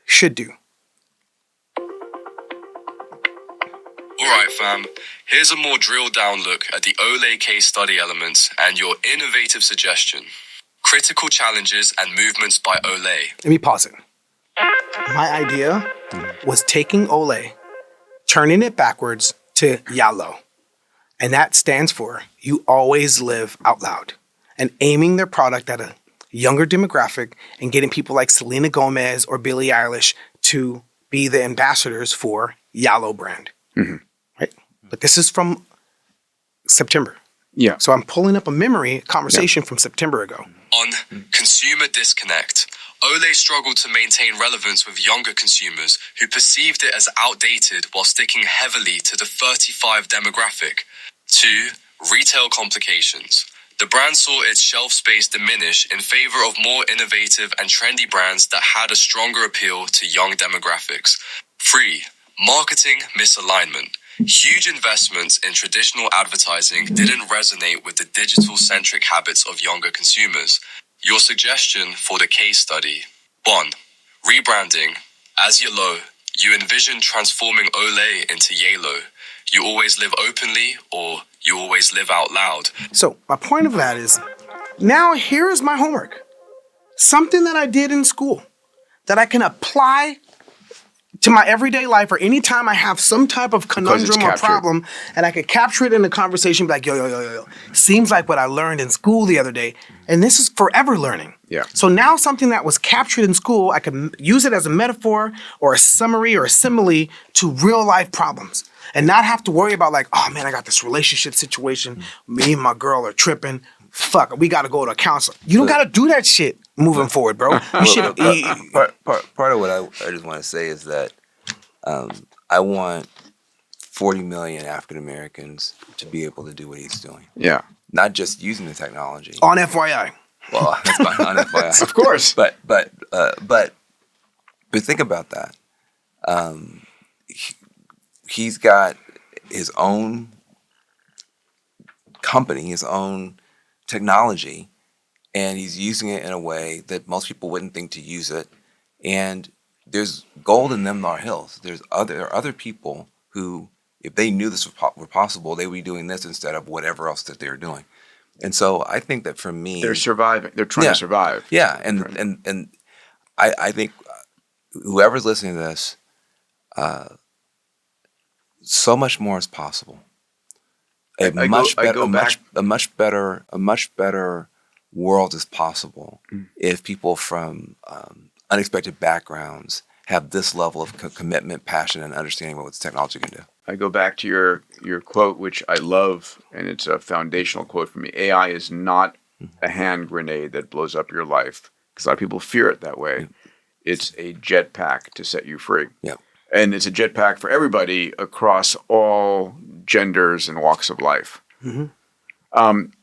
should do. Alright fam, here's a more drilled down look at the Olay case study elements and your innovative suggestion. Critical challenges and movements by Olay. Let me pause it. My idea was taking Olay, turning it backwards to YALO. And that stands for You Always Live Out Loud. And aiming their product at a younger demographic and getting people like Selena Gomez or Billie Eilish to be the ambassadors for YALO brand. Mm-hmm. Right? But this is from September. Yeah. So I'm pulling up a memory conversation from September ago. On consumer disconnect, Olay struggled to maintain relevance with younger consumers who perceived it as outdated while sticking heavily to the 35 demographic. 2. Retail complications. The brand saw its shelf space diminish in favor of more innovative and trendy brands that had a stronger appeal to young demographics. 3. Marketing misalignment. Huge investments in traditional advertising didn't resonate with the digital-centric habits of younger consumers. Your suggestion for the case study. 1. Rebranding. As YALO, you envision transforming Olay into YALO. You always live openly, or you always live out loud. So my point of that is, now here is my homework. Something that I did in school that I can apply to my everyday life or anytime I have some type of conundrum or problem, and I could capture it in a conversation, be like, yo. Seems like what I learned in school the other day, and this is forever learning. Yeah. So now something that was captured in school, I can use it as a metaphor or a summary or a simile to real life problems. And not have to worry about like, oh man, I got this relationship situation. Me and my girl are tripping. Fuck, we got to go to a counselor. You don't got to do that shit moving forward, bro. You should. Part of what I just want to say is that I want 40 million African Americans to be able to do what he's doing. Yeah. Not just using the technology. On FYI. Well, that's fine. On FYI. Of course. But think about that. He's got his own company, his own technology, and he's using it in a way that most people wouldn't think to use it. And there's gold in them, our hills. There are other people who, if they knew this were possible, they would be doing this instead of whatever else that they were doing. And so I think that for me, they're surviving. They're trying to survive. Yeah, and I think whoever's listening to this, so much more is possible. A much better world is possible if people from unexpected backgrounds have this level of commitment, passion, and understanding of what this technology can do. I go back to your quote, which I love, and it's a foundational quote for me. AI is not a hand grenade that blows up your life, because a lot of people fear it that way. It's a jetpack to set you free. Yeah. And it's a jetpack for everybody across all genders and walks of life. I want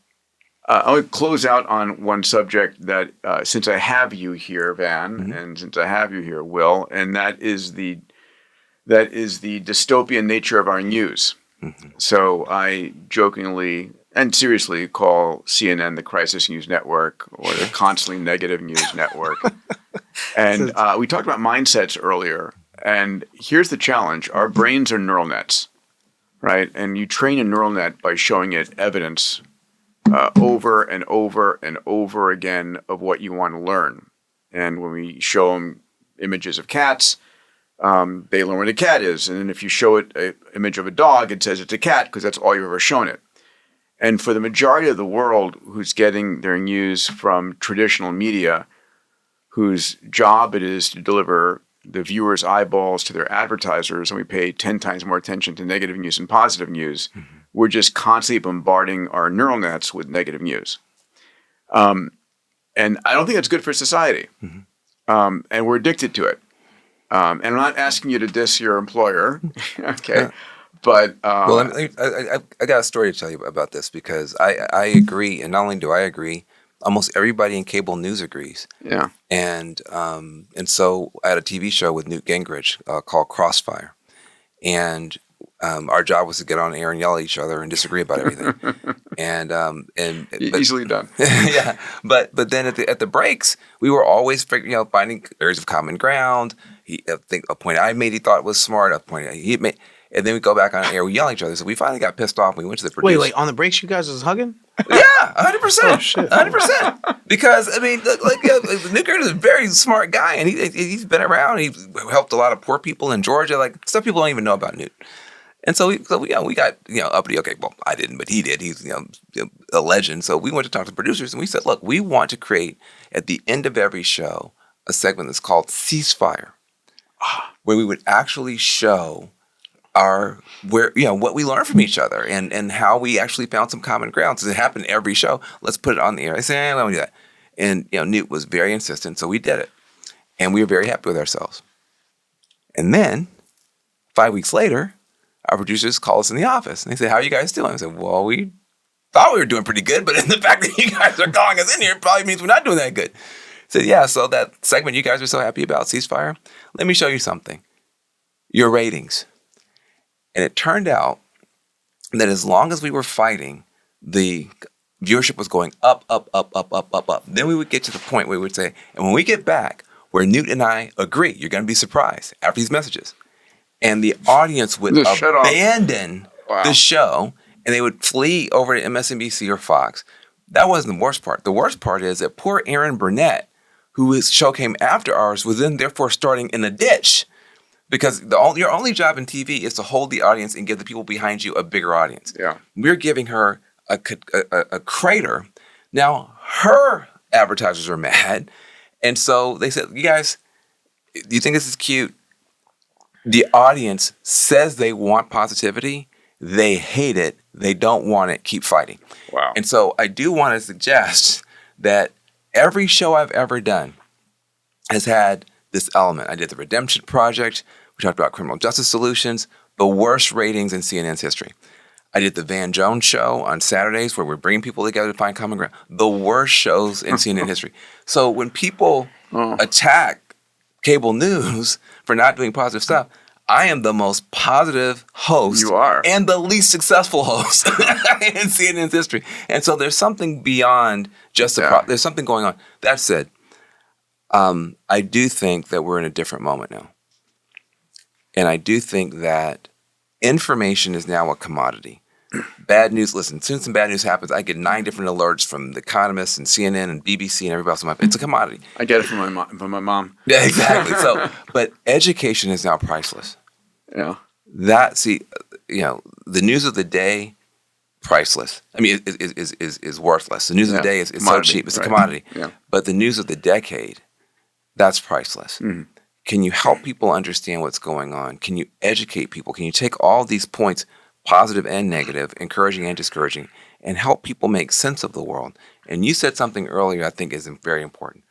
to close out on one subject that, since I have you here, Van, and since I have you here, Will, and that is the dystopian nature of our news. So I jokingly and seriously call CNN the crisis news network or the constantly negative news network. And we talked about mindsets earlier. And here's the challenge. Our brains are neural nets, right? And you train a neural net by showing it evidence over and over and over again of what you want to learn. And when we show them images of cats, they learn what a cat is. And then if you show it an image of a dog, it says it's a cat because that's all you've ever shown it. And for the majority of the world who's getting their news from traditional media, whose job it is to deliver the viewers' eyeballs to their advertisers, and we pay 10 times more attention to negative news and positive news, we're just constantly bombarding our neural nets with negative news. And I don't think that's good for society. And we're addicted to it. And I'm not asking you to diss your employer, okay? But well, I got a story to tell you about this because I agree, and not only do I agree, almost everybody in cable news agrees. Yeah. And so I had a TV show with Newt Gingrich called Crossfire, and our job was to get on air and yell at each other and disagree about everything. But easily done. yeah, but then at the breaks, we were always finding areas of common ground. I think a point I made he thought was smart. A point he made, and then we go back on air. We yell at each other. So we finally got pissed off. And we went to the producer. Wait, on the breaks, you guys was hugging? Yeah, 100%. Oh, shit. 100%. Because I mean, Newt Gingrich is a very smart guy, and he's been around. He helped a lot of poor people in Georgia, like stuff people don't even know about Newt. And so we got uppity. Okay, well, I didn't, but he did. He's a legend. So we went to talk to producers, and we said, look, we want to create at the end of every show a segment that's called Ceasefire, where we would actually show what we learned from each other and how we actually found some common ground. So it happened every show. Let's put it on the air. I said, I don't do that. And Newt was very insistent, so we did it, and we were very happy with ourselves. And then 5 weeks later, our producers call us in the office and they say, "How are you guys doing?" I said, "Well, we thought we were doing pretty good, but in the fact that you guys are calling us in here probably means we're not doing that good." I said, "Yeah, so that segment you guys are so happy about, Ceasefire, let me show you something. Your ratings." And it turned out that as long as we were fighting, the viewership was going up, up, up, up, up, up, up. Then we would get to the point where we would say, and when we get back, where Newt and I agree, you're going to be surprised after these messages. And the audience would abandon the show, and they would flee over to MSNBC or Fox. That wasn't the worst part. The worst part is that poor Aaron Burnett, whose show came after ours, was then therefore starting in a ditch. Because your only job in TV is to hold the audience and give the people behind you a bigger audience. Yeah. We're giving her a crater. Now, her advertisers are mad. And so they said, "You guys, do you think this is cute? The audience says they want positivity. They hate it. They don't want it. Keep fighting." Wow. And so I do want to suggest that every show I've ever done has had this element. I did the Redemption Project. We talked about criminal justice solutions, the worst ratings in CNN's history. I did the Van Jones Show on Saturdays where we're bringing people together to find common ground, the worst shows in CNN history. So when people attack cable news for not doing positive stuff, I am the most positive host. You are. And the least successful host in CNN's history. And so there's something beyond just there's something going on. That said, I do think that we're in a different moment now. And I do think that information is now a commodity. Bad news, listen, as soon as some bad news happens, I get 9 different alerts from The Economist and CNN and BBC and everybody else. It's a commodity. I get it from my mom. Yeah, exactly. So, but education is now priceless. Yeah. The news of the day, priceless. I mean, is worthless. The news of the day is so cheap. It's a commodity. Yeah. But the news of the decade, that's priceless. Mm. Can you help people understand what's going on? Can you educate people? Can you take all these points, positive and negative, encouraging and discouraging, and help people make sense of the world? And you said something earlier I think is very important.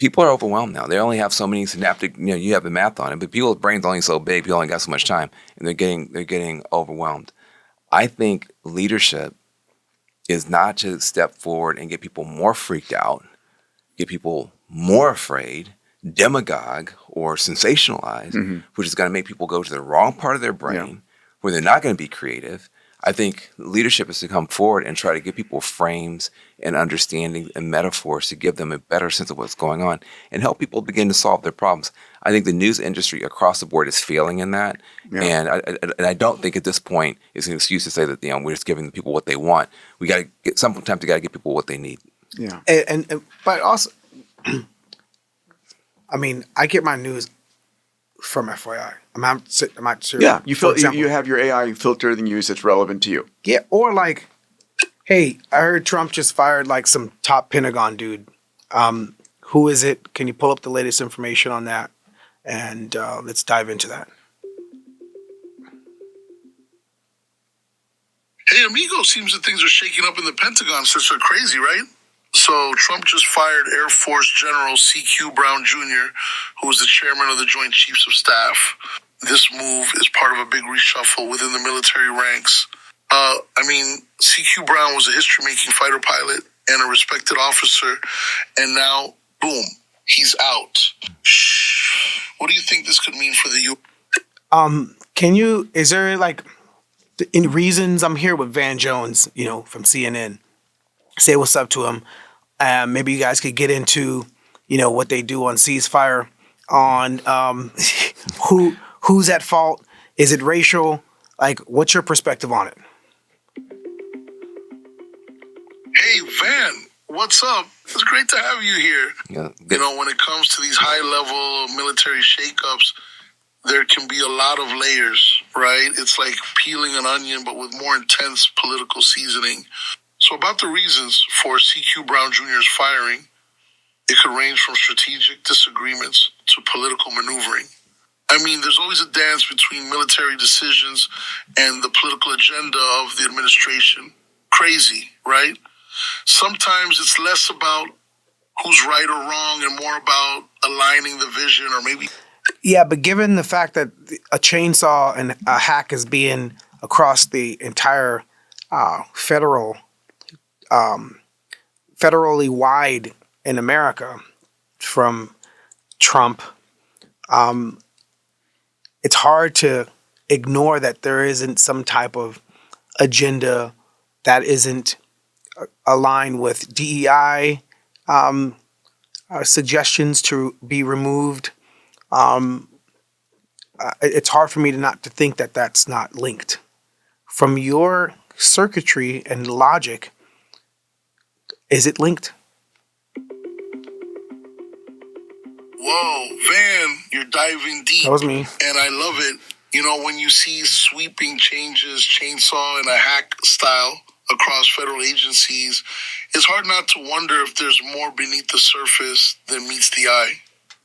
people are overwhelmed now. They only have so many synaptic. You have the math on it, but people's brains only so big. People only got so much time, and they're getting overwhelmed. I think leadership is not to step forward and get people more freaked out, get people more afraid, demagogue or sensationalize, which is going to make people go to the wrong part of their brain where they're not going to be creative. I think leadership is to come forward and try to give people frames and understanding and metaphors to give them a better sense of what's going on and help people begin to solve their problems. I think the news industry across the board is failing in that. Yeah. And I don't think at this point it's an excuse to say that we're just giving the people what they want. We got to get sometimes we got to give people what they need. Yeah. But also, I mean, I get my news from FYI. I'm not sure. Yeah, you have your AI filter the news that's relevant to you. Yeah, or like, hey, I heard Trump just fired like some top Pentagon dude. Who is it? Can you pull up the latest information on that? And let's dive into that. Hey, amigo, seems that things are shaking up in the Pentagon since they're crazy, right? So Trump just fired Air Force General C.Q. Brown Jr., who was the chairman of the Joint Chiefs of Staff. This move is part of a big reshuffle within the military ranks. C.Q. Brown was a history-making fighter pilot and a respected officer, and now, boom, he's out. What do you think this could mean for the U.S.? Is there like, in reasons, I'm here with Van Jones, from CNN. Say what's up to him. Maybe you guys could get into, what they do on ceasefire, on who's at fault. Is it racial? Like, what's your perspective on it? Hey, Van, what's up? It's great to have you here. Yeah. When it comes to these high-level military shakeups, there can be a lot of layers, right? It's like peeling an onion, but with more intense political seasoning. So about the reasons for C.Q. Brown Jr.'s firing, it could range from strategic disagreements to political maneuvering. There's always a dance between military decisions and the political agenda of the administration. Crazy, right? Sometimes it's less about who's right or wrong and more about aligning the vision or maybe... Yeah, but given the fact that a chainsaw and a hack is being across the entire federally wide in America from Trump, it's hard to ignore that there isn't some type of agenda that isn't aligned with DEI suggestions to be removed. It's hard for me not to think that that's not linked. From your circuitry and logic, is it linked? Whoa, Van, you're diving deep. That was me. And I love it. When you see sweeping changes, chainsaw and a hack style across federal agencies, it's hard not to wonder if there's more beneath the surface than meets the eye.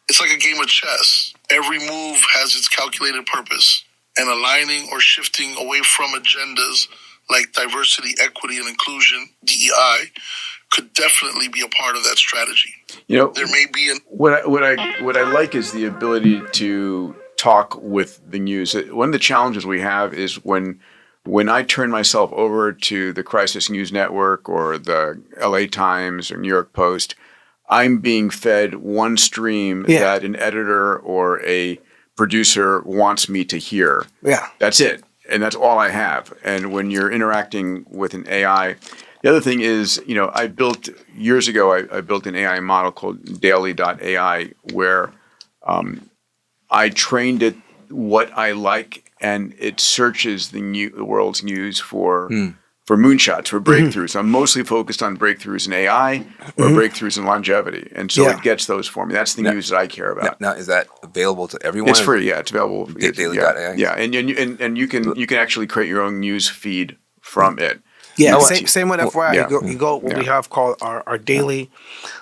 It's like a game of chess. Every move has its calculated purpose, and aligning or shifting away from agendas like diversity, equity, and inclusion, DEI, could definitely be a part of that strategy. There may be what I like is the ability to talk with the news. One of the challenges we have is when I turn myself over to the Crisis News Network or the LA Times or New York Post, I'm being fed one stream that an editor or a producer wants me to hear. Yeah. That's it. And that's all I have. And when you're interacting with an AI, the other thing is, I built years ago, I built an AI model called Daily.AI where I trained it what I like, and it searches the world's news for moonshots, for breakthroughs. I'm mostly focused on breakthroughs in AI or breakthroughs in longevity. And so it gets those for me. That's the news that I care about. Now, is that available to everyone? It's free. Yeah, it's available. Daily.ai. Yeah, and you can actually create your own news feed from it. Yeah, same with FYI. You go what we have called our daily,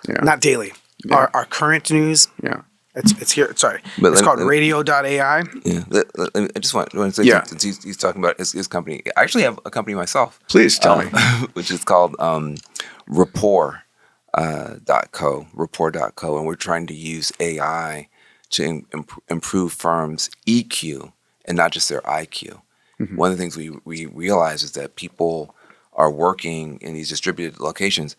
not daily, our current news. Yeah. It's here. Sorry, it's called radio.ai. Yeah, I just want to say, since he's talking about his company, I actually have a company myself. Please tell me. Which is called Rapport. rapport.co, and we're trying to use AI to improve firms' EQ and not just their IQ. One of the things we realize is that people are working in these distributed locations.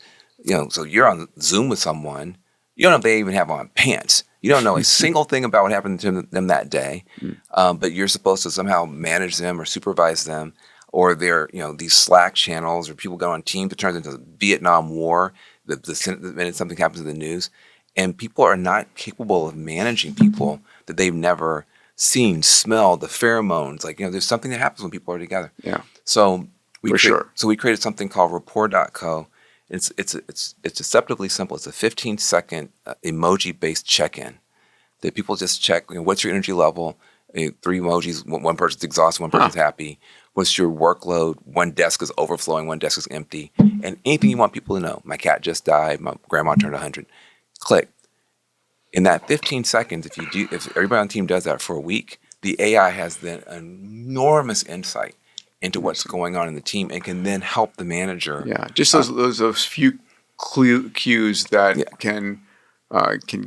So you're on Zoom with someone, you don't know if they even have on pants. You don't know a single thing about what happened to them that day, but you're supposed to somehow manage them or supervise them, or they're these Slack channels or people go on Teams. It turns into the Vietnam War. The minute something happens in the news, and people are not capable of managing people that they've never seen, smelled, the pheromones. There's something that happens when people are together. Yeah. So we created something called rapport.co. It's deceptively simple. It's a 15-second emoji-based check-in that people just check. What's your energy level? 3 emojis. One person's exhausted, one person's happy. What's your workload? One desk is overflowing, one desk is empty. And anything you want people to know. My cat just died. My grandma turned 100. Click. In that 15 seconds, if everybody on the team does that for a week, the AI has then enormous insight into what's going on in the team and can then help the manager. Yeah, just those few cues that can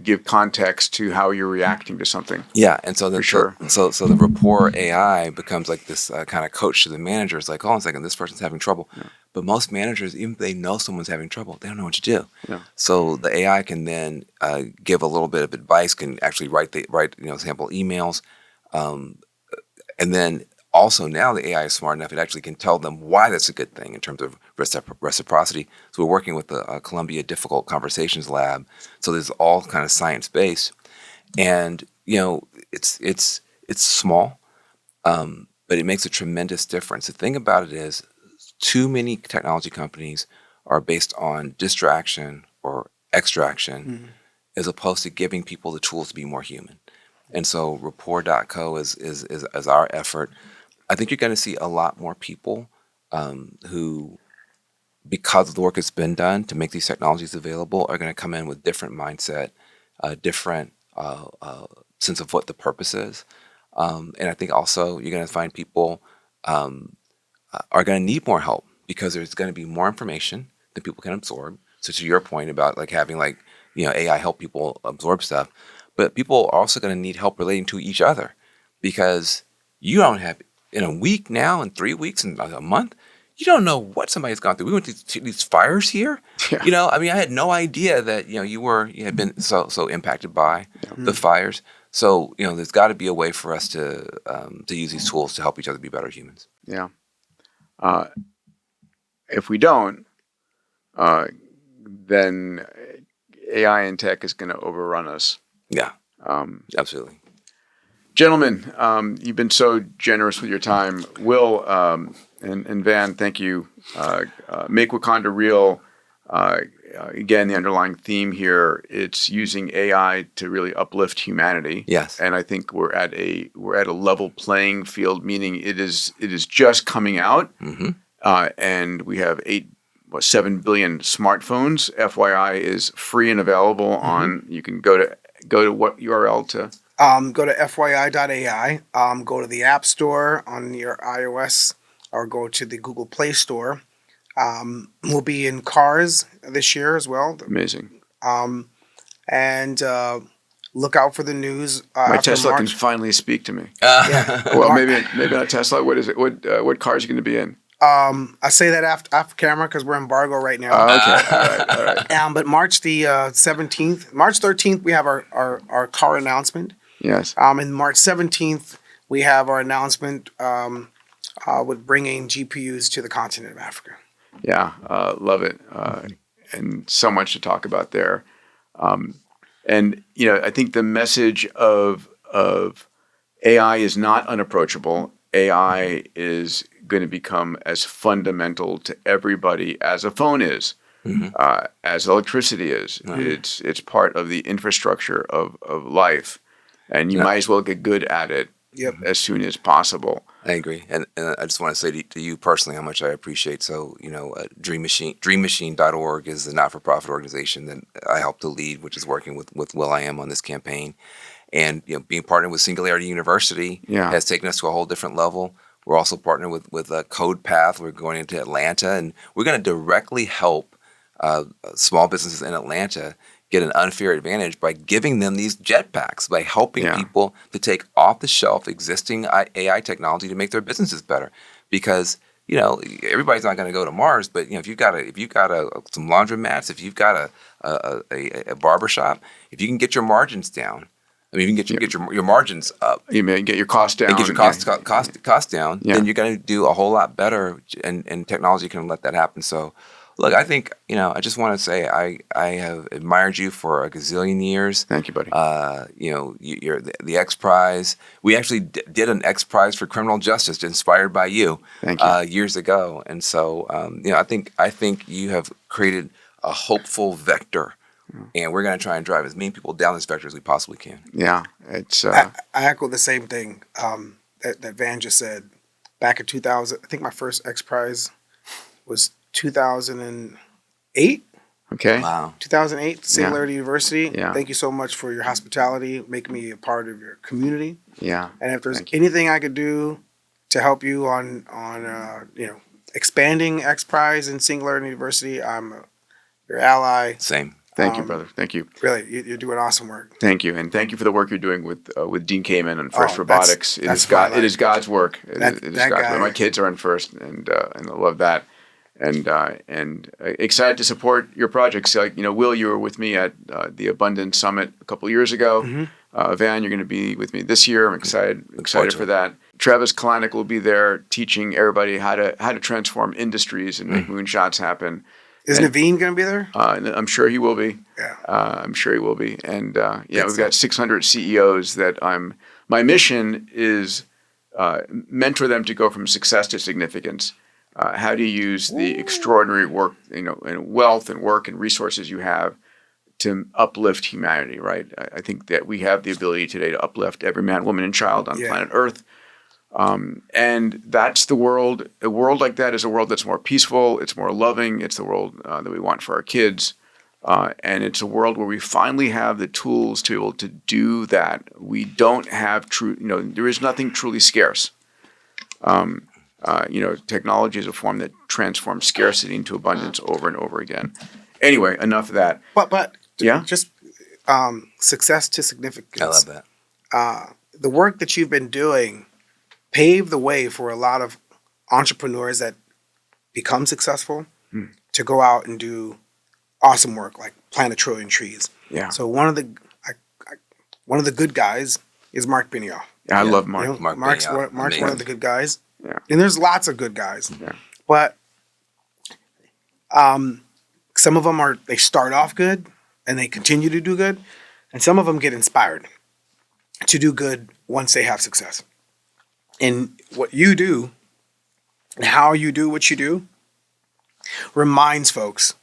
give context to how you're reacting to something. Yeah, and so For the rapport AI becomes like this kind of coach to the manager. It's like, hold on a second, this person's having trouble. Yeah. But most managers, even if they know someone's having trouble, they don't know what to do. Yeah. So the AI can then give a little bit of advice, can actually write sample emails, and then also now the AI is smart enough; it actually can tell them why that's a good thing in terms of reciprocity. So we're working with the Columbia Difficult Conversations Lab. So there's all kind of science based, and it's small, but it makes a tremendous difference. The thing about it is, too many technology companies are based on distraction or extraction, as opposed to giving people the tools to be more human. And so rapport.co is our effort. I think you're going to see a lot more people who, because of the work that's been done to make these technologies available, are going to come in with different mindset, different sense of what the purpose is. And I think also you're going to find people are going to need more help because there's going to be more information that people can absorb. So to your point about having AI help people absorb stuff, but people are also going to need help relating to each other, because you don't have, in a week now, in 3 weeks, in a month, you don't know what somebody's gone through. We went to these fires here. Yeah. I had no idea that you had been so impacted by the fires. So there's got to be a way for us to use these tools to help each other be better humans. Yeah. If we don't, then AI and tech is going to overrun us. Yeah, absolutely. Gentlemen, you've been so generous with your time. Will and Van, thank you. Make Wakanda Real. Again, the underlying theme here, it's using AI to really uplift humanity. Yes. And I think we're at a level playing field, meaning it is just coming out. Mm-hmm. And we have 7 billion smartphones. FYI is free and available on, you can go to what URL to? Go to FYI.AI, go to the App Store on your iOS, or go to the Google Play Store. We'll be in cars this year as well. Amazing. And look out for the news. My Tesla can finally speak to me. Well, maybe not Tesla. What is it? What car is it going to be in? I say that after camera because we're embargo right now. Okay. All right. But March the 17th, March 13th, we have our car announcement. Yes. And March 17th, we have our announcement with bringing GPUs to the continent of Africa. Yeah, love it. And so much to talk about there. And I think the message of AI is not unapproachable. AI is going to become as fundamental to everybody as a phone is, as electricity is. Mm-hmm. It's part of the infrastructure of life, and you might as well get good at it as soon as possible. I agree, and I just want to say to you personally how much I appreciate. So DreamMachine.org is the not-for-profit organization that I help to lead, which is working with Will.i.am on this campaign, and being partnered with Singularity University has taken us to a whole different level. We're also partnered with Code Path. We're going into Atlanta, and we're going to directly help small businesses in Atlanta get an unfair advantage by giving them these jetpacks, by helping people to take off-the-shelf existing AI technology to make their businesses better. Because everybody's not going to go to Mars, but if you've got some laundromats, if you've got a barbershop, if you can get your margins down, I mean, you can get your margins up. You may get your costs down. And get your costs down, then you're going to do a whole lot better, and technology can let that happen. So, look, I think, I just want to say I have admired you for a gazillion years. Thank you, buddy. You're the X Prize. We actually did an X Prize for criminal justice inspired by you. Thank you. Years ago. And so, I think you have created a hopeful vector. And we're going to try and drive as many people down this vector as we possibly can. Yeah, it's. I echo the same thing that Van just said. Back in 2000, I think my first X Prize was 2008. Okay. Wow. 2008, Singularity University. Yeah. Thank you so much for your hospitality, making me a part of your community. Yeah. And if there's anything I could do to help you on expanding X Prize and Singularity University, I'm your ally. Same. Thank you, brother. Thank you. Really, you're doing awesome work. Thank you, and thank you for the work you're doing with Dean Kamen and First Robotics. It is God's work. It is God's work. My kids are in First, and I love that. And excited to support your projects. Like Will, you were with me at the Abundance Summit a couple of years ago. Mm-hmm. Van, you're going to be with me this year. I'm excited for that. Travis Kalanick will be there teaching everybody how to transform industries and make moonshots happen. Is Naveen going to be there? I'm sure he will be. Yeah. I'm sure he will be. And we've got 600 CEOs that my mission is mentor them to go from success to significance. How do you use the extraordinary work, and wealth and work and resources you have to uplift humanity, right? I think that we have the ability today to uplift every man, woman, and child on planet Earth. And that's the world. A world like that is a world that's more peaceful. It's more loving. It's the world that we want for our kids. And it's a world where we finally have the tools to be able to do that. We don't have there is nothing truly scarce. Technology is a form that transforms scarcity into abundance over and over again. Anyway, enough of that. But yeah, just success to significance. I love that. The work that you've been doing paved the way for a lot of entrepreneurs that become successful to go out and do awesome work, like plant 1 trillion trees. Yeah. So one of the good guys is Mark Benioff. Yeah, I love Mark. Mark's one of the good guys. Yeah. And there's lots of good guys. Yeah. But some of them they start off good and they continue to do good. And some of them get inspired to do good once they have success. And what you do and how you do what you do reminds folks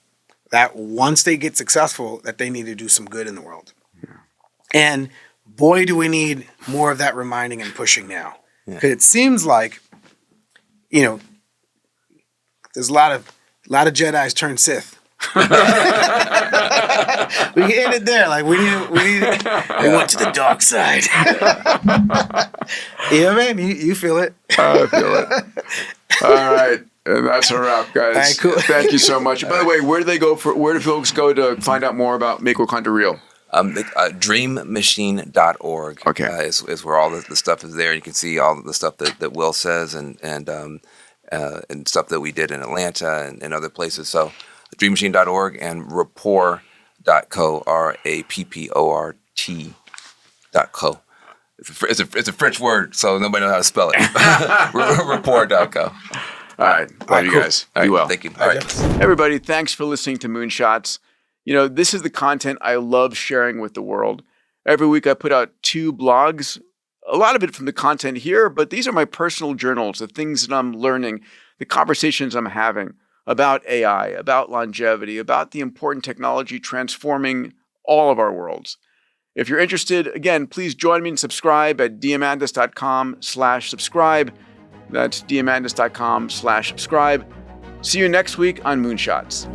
that once they get successful, that they need to do some good in the world. Yeah. And boy, do we need more of that reminding and pushing now. Because it seems like, there's a lot of Jedis turn Sith. We can end it there. Like we went to the dark side. Yeah, man, you feel it. I feel it. All right. And that's a wrap, guys. All right, cool. Thank you so much. By the way, where do folks go to find out more about Make Wakanda Real? Dreammachine.org. Okay. Is where all the stuff is there. You can see all the stuff that Will says and stuff that we did in Atlanta and other places. So dreammachine.org and rapport.co, RAPPORT.co. It's a French word, so nobody knows how to spell it. Rapport.co. All right. Love you guys. All right. Be well. Thank you. All right. Everybody, thanks for listening to Moonshots. This is the content I love sharing with the world. Every week I put out 2 blogs, a lot of it from the content here, but these are my personal journals, the things that I'm learning, the conversations I'm having about AI, about longevity, about the important technology transforming all of our worlds. If you're interested, again, please join me and subscribe at diamandis.com/subscribe. That's diamandis.com/subscribe. See you next week on Moonshots.